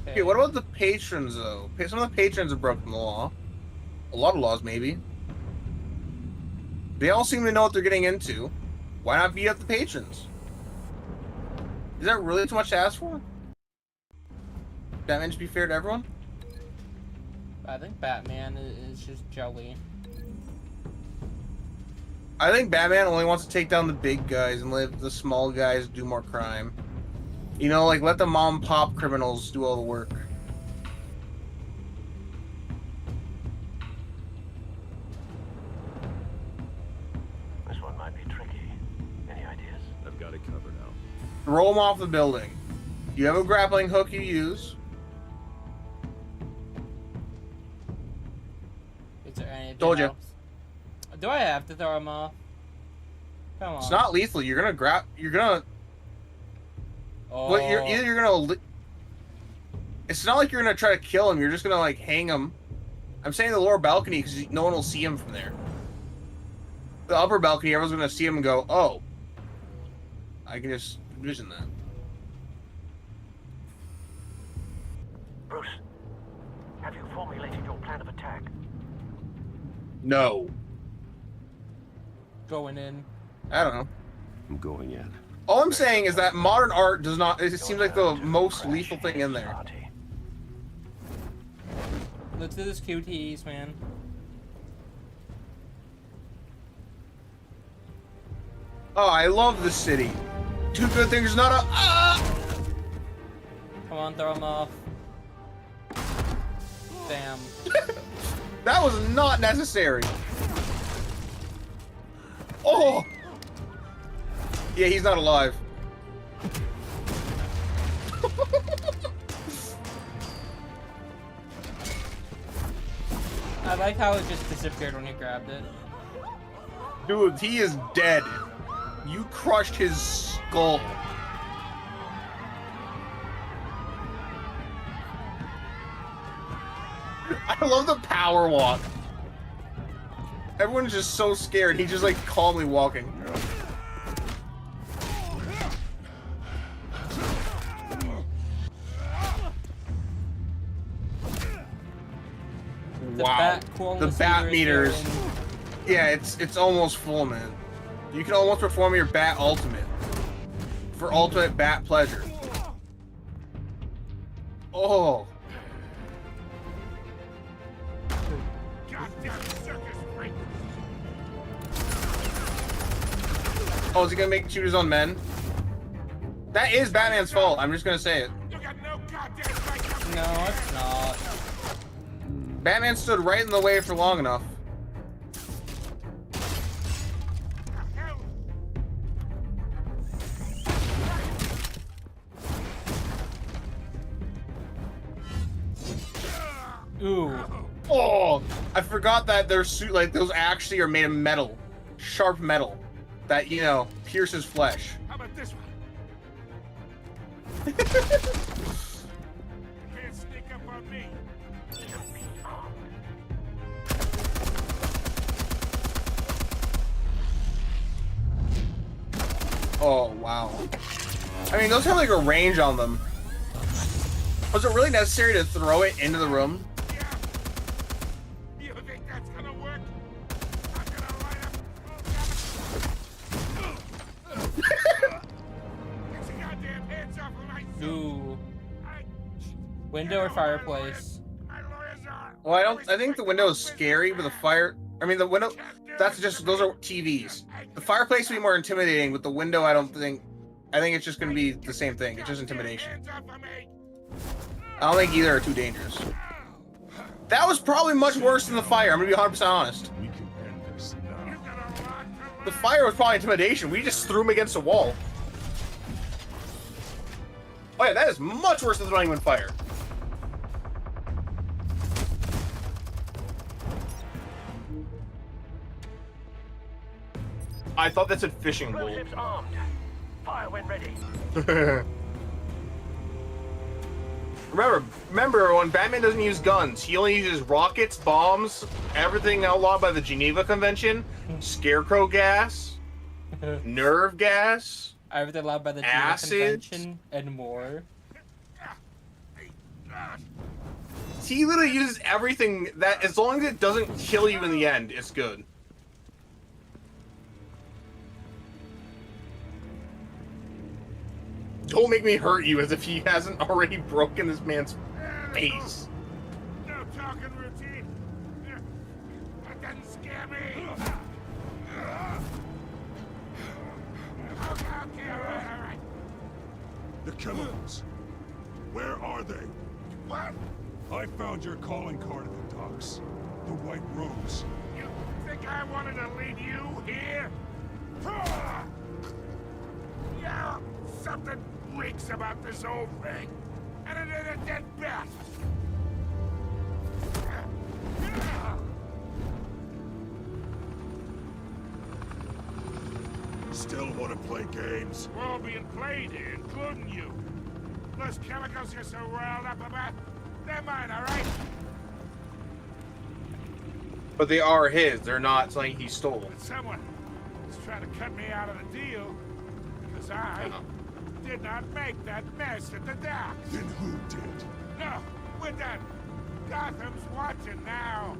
Okay, what about the patrons, though? Some of the patrons have broken the law. A lot of laws, maybe. They all seem to know what they're getting into. Why not beat up the patrons? Is that really too much to ask for? Batman should be fair to everyone? I think Batman is just jelly. I think Batman only wants to take down the big guys and let the small guys do more crime. You know, like, let the mom-pop criminals do all the work. This one might be tricky. Any ideas? I've got it covered now. Throw them off the building. You have a grappling hook you use. Is there anything Told you. else? Do I have to throw him off? Come on. It's not lethal. You're gonna grab. You're gonna. Oh. Well, you're gonna. It's not like you're gonna try to kill him. You're just gonna like hang him. I'm saying the lower balcony because no one will see him from there. The upper balcony, everyone's gonna see him and go, "Oh, I can just envision that." Bruce, have you formulated your plan of attack? No. Going in. I don't know. I'm going in. All I'm saying is that modern art does not. It seems like the most lethal thing in there. Let's do this QTEs, man. Oh, I love this city. 2 good things, not a. Ah! Come on, throw him off. Damn. That was not necessary. Oh! Yeah, he's not alive. I like how it just disappeared when he grabbed it. Dude, he is dead. You crushed his skull. I love the power walk. Everyone's just so scared. He's just like calmly walking. Wow. The bat meters. Yeah, it's almost full, man. You can almost perform your bat ultimate for ultimate bat pleasure. Oh. Oh, is he gonna make shooters on men? That is Batman's fault. I'm just gonna say it. No, it's not. Batman stood right in the way for long enough. Ooh. Oh, I forgot that their suit, like those actually are made of metal, sharp metal, that you know pierces flesh. How about this one? Can't sneak up on me. Oh wow. I mean, those have like a range on them. Was it really necessary to throw it into the room? You think that's gonna work? I'm gonna light up. Get your goddamn hands off of my suit. Ooh. Window or fireplace? Well, I think the window is scary, but the fire. I mean, the window. That's just those are TVs. The fireplace would be more intimidating, but the window, I don't think. I think it's just gonna be the same thing. It's just intimidation. I don't think either are too dangerous. That was probably much worse than the fire. I'm gonna be 100% honest. We can end this now. The fire was probably intimidation. We just threw him against a wall. Oh yeah, that is much worse than throwing him in fire. I thought that said fishing bowl. Ship's armed. Fire when ready. Remember, when Batman doesn't use guns, he only uses rockets, bombs, everything outlawed by the Geneva Convention, scarecrow gas, nerve gas, everything allowed by the Geneva Convention, and more. He literally uses everything that, as long as it doesn't kill you in the end, it's good. Don't make me hurt you as if he hasn't already broken this man's face. No talking routine. That doesn't scare me. Okay, all right. The chemicals. Where are they? What? I found your calling card at the docks. The White Rose. You think I wanted to lead you here? Yeah, something reeks about this whole thing. And it is a dead bat. Still want to play games? We're all being played here, including you. Those chemicals you're so riled up about, they're mine, all right? But they are his. They're not something he stole. But someone is trying to cut me out of the deal because I did not make that mess at the docks. Then who did? No, we're done. Gotham's watching now.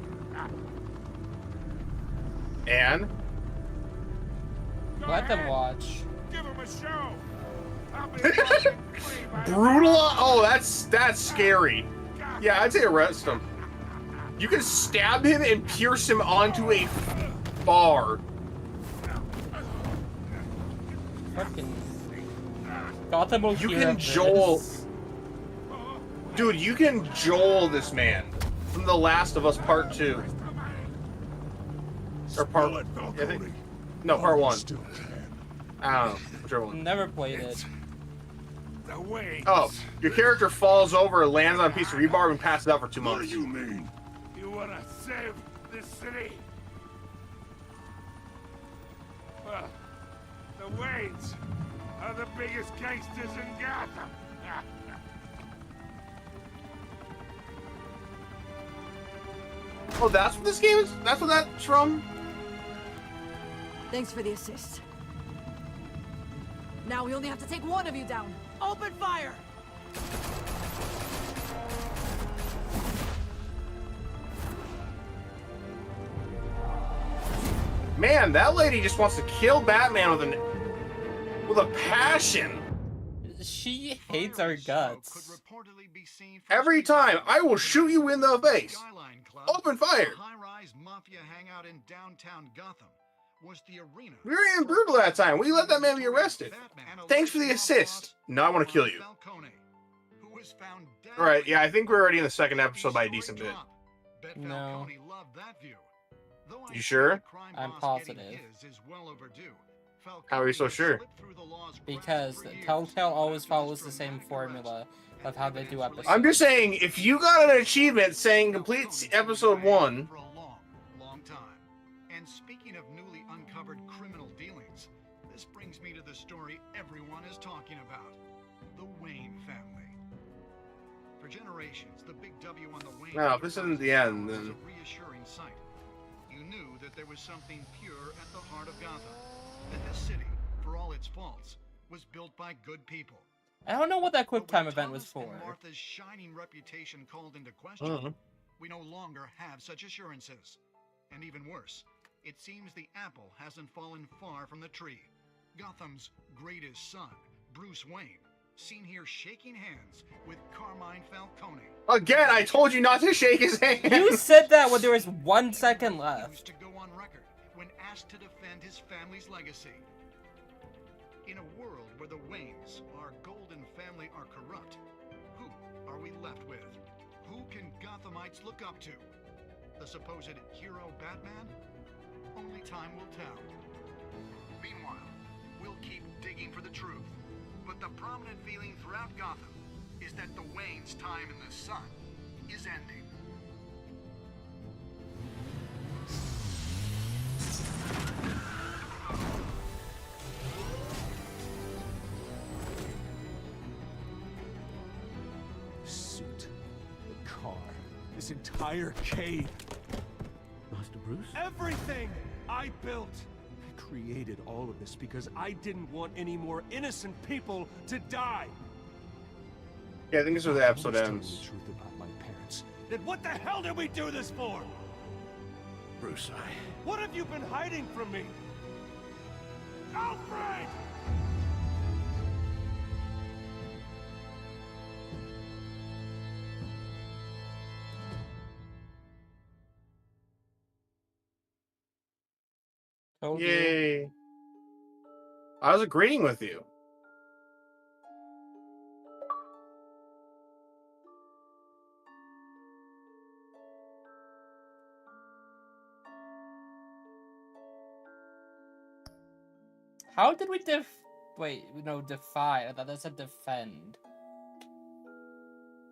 And? Let them watch. Give him a show. I'll be Brutal? Oh, that's scary. Yeah, I'd say arrest him. You can stab him and pierce him onto a bar. Fucking Gotham will You hear can of Joel. this. Dude, you can Joel this man from The Last of Us Part 2. Or Part... I think, no, Part 1. I don't know. Whichever one. Never played it. The Oh, your character falls over, lands on a piece of rebar, and passes out for 2 months. What do you mean? You wanna save this city? Well, the Waynes are the biggest gangsters in Gotham. Oh, that's what this game is? That's what that's from? Thanks for the assist. Now we only have to take one of you down. Open fire! Man, that lady just wants to kill Batman with a passion. She hates our guts. Every time, I will shoot you in the face. Open fire. High-rise mafia hangout in downtown Gotham was the arena. We were in brutal that time. We let that man be arrested. Thanks for the assist. Now I want to kill you. Alright, yeah, I think we're already in the second episode by a decent bit. No. You sure? I'm positive. How are you so sure? Because Telltale always follows the same formula of how they do episodes. I'm just saying, if you got an achievement saying complete episode 1... And speaking of newly uncovered criminal dealings, this brings me to the story everyone is talking about. The Wayne family. For generations, the big W on the Wayne... No, if this isn't the end, then... ...a reassuring sight. You knew that there was something pure at the heart of Gotham. That this city, for all its faults, was built by good people. I don't know what that quick time event was for. Martha's shining reputation called into question. We no longer have such assurances. And even worse, it seems the apple hasn't fallen far from the tree. Gotham's greatest son, Bruce Wayne, seen here shaking hands with Carmine Falcone. Again, I told you not to shake his hand. You said that when there was 1 second left. To go on record when asked to defend his family's legacy. In a world where the Waynes, our golden family, are corrupt, who are we left with? Who can Gothamites look up to? The supposed hero Batman? Only time will tell. Meanwhile, we'll keep digging for the truth. But the prominent feeling throughout Gotham is that the Waynes' time in the sun is ending. Suit, the car, this entire cave. Master Bruce? Everything I built. I created all of this because I didn't want any more innocent people to die. Yeah, I think this is where the episode Almost told ends. the truth about my parents. Then what the hell did we do this for? Bruce, What have you been hiding from me? Alfred! Yay. I was agreeing with you. How did we wait, no, defy. I thought that said defend.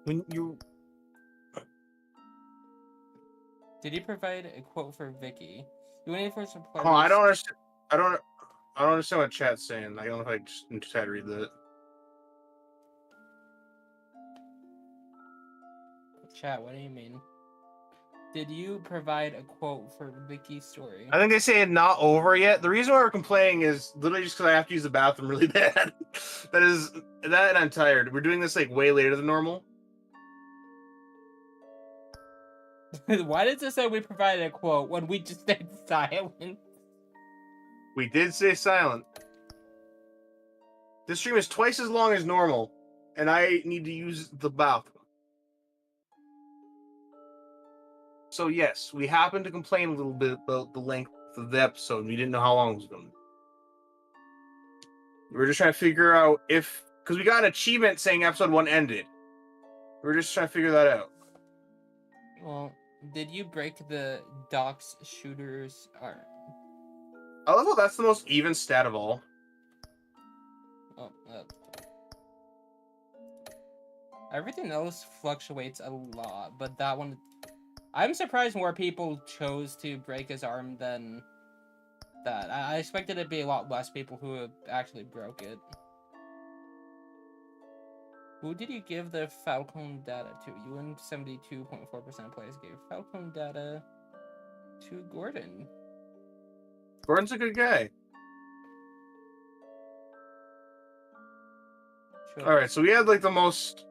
When you... Did he provide a quote for Vicky? You waited for some Oh, I don't understand. I don't understand what chat's saying. I don't know if I just had to read that. Chat, what do you mean? Did you provide a quote for Vicky's story? I think they say it's not over yet. The reason why we're complaining is literally just because I have to use the bathroom really bad. that and I'm tired. We're doing this like way later than normal. Why does it say we provided a quote when we just stayed silent? We did stay silent. This stream is twice as long as normal, and I need to use the bathroom. So yes, we happened to complain a little bit about the length of the episode. We didn't know how long it was going to be. We were just trying to figure out if... Because we got an achievement saying episode 1 ended. We were just trying to figure that out. Well, did you break the Doc's shooter's arm? I love how that's the most even stat of all. Oh, everything else fluctuates a lot, but that one I'm surprised more people chose to break his arm than that. I expected it to be a lot less people who actually broke it. Who did you give the Falcon data to? You and 72.4% of players gave Falcon data to Gordon. Gordon's a good guy. Sure. All right, so we had like the most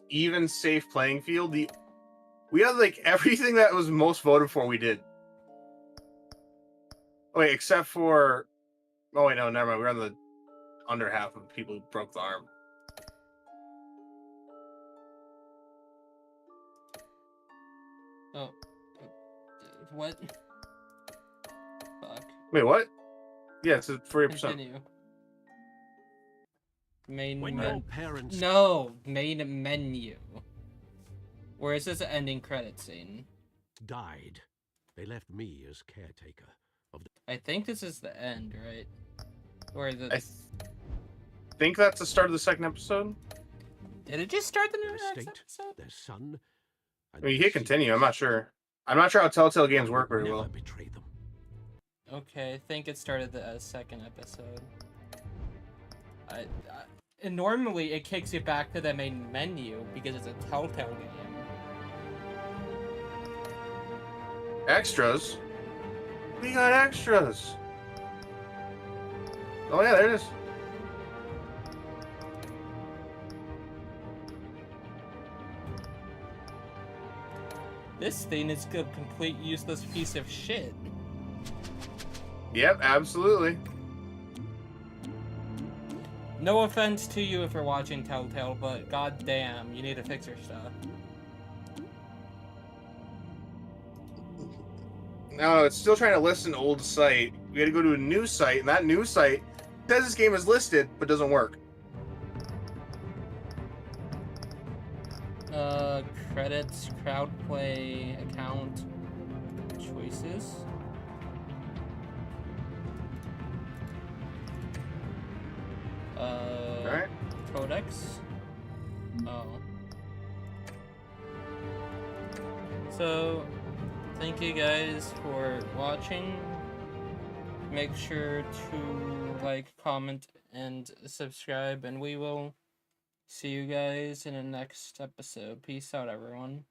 even, safe playing field. We had like everything that was most voted for. We did. Oh, wait, except for, oh wait, no, never mind. We're on the under half of people who broke the arm. Oh, what? Fuck. Wait, what? Yeah, it's 40%. Continue. Main When your parents... No, main menu. Where is this ending credit scene? died, they left me as caretaker of the... I think this is the end, right? Or the... I think that's the start of the second episode. Did it just start the next estate, episode? their son. I mean, you can continue. I'm not sure. I'm not sure how Telltale games work very well. Betray them. Okay, I think it started the second episode. And normally it kicks you back to the main menu because it's a Telltale game. Extras? We got extras. Oh yeah, there it is. This thing is a complete useless piece of shit. Yep, absolutely. No offense to you if you're watching Telltale, but goddamn, you need to fix your stuff. No, it's still trying to list an old site. We gotta go to a new site, and that new site says this game is listed, but doesn't work. Credits, crowd play, account, choices. Alright. Codex. Oh. So, thank you guys for watching. Make sure to like, comment, and subscribe, and we will see you guys in the next episode. Peace out, everyone.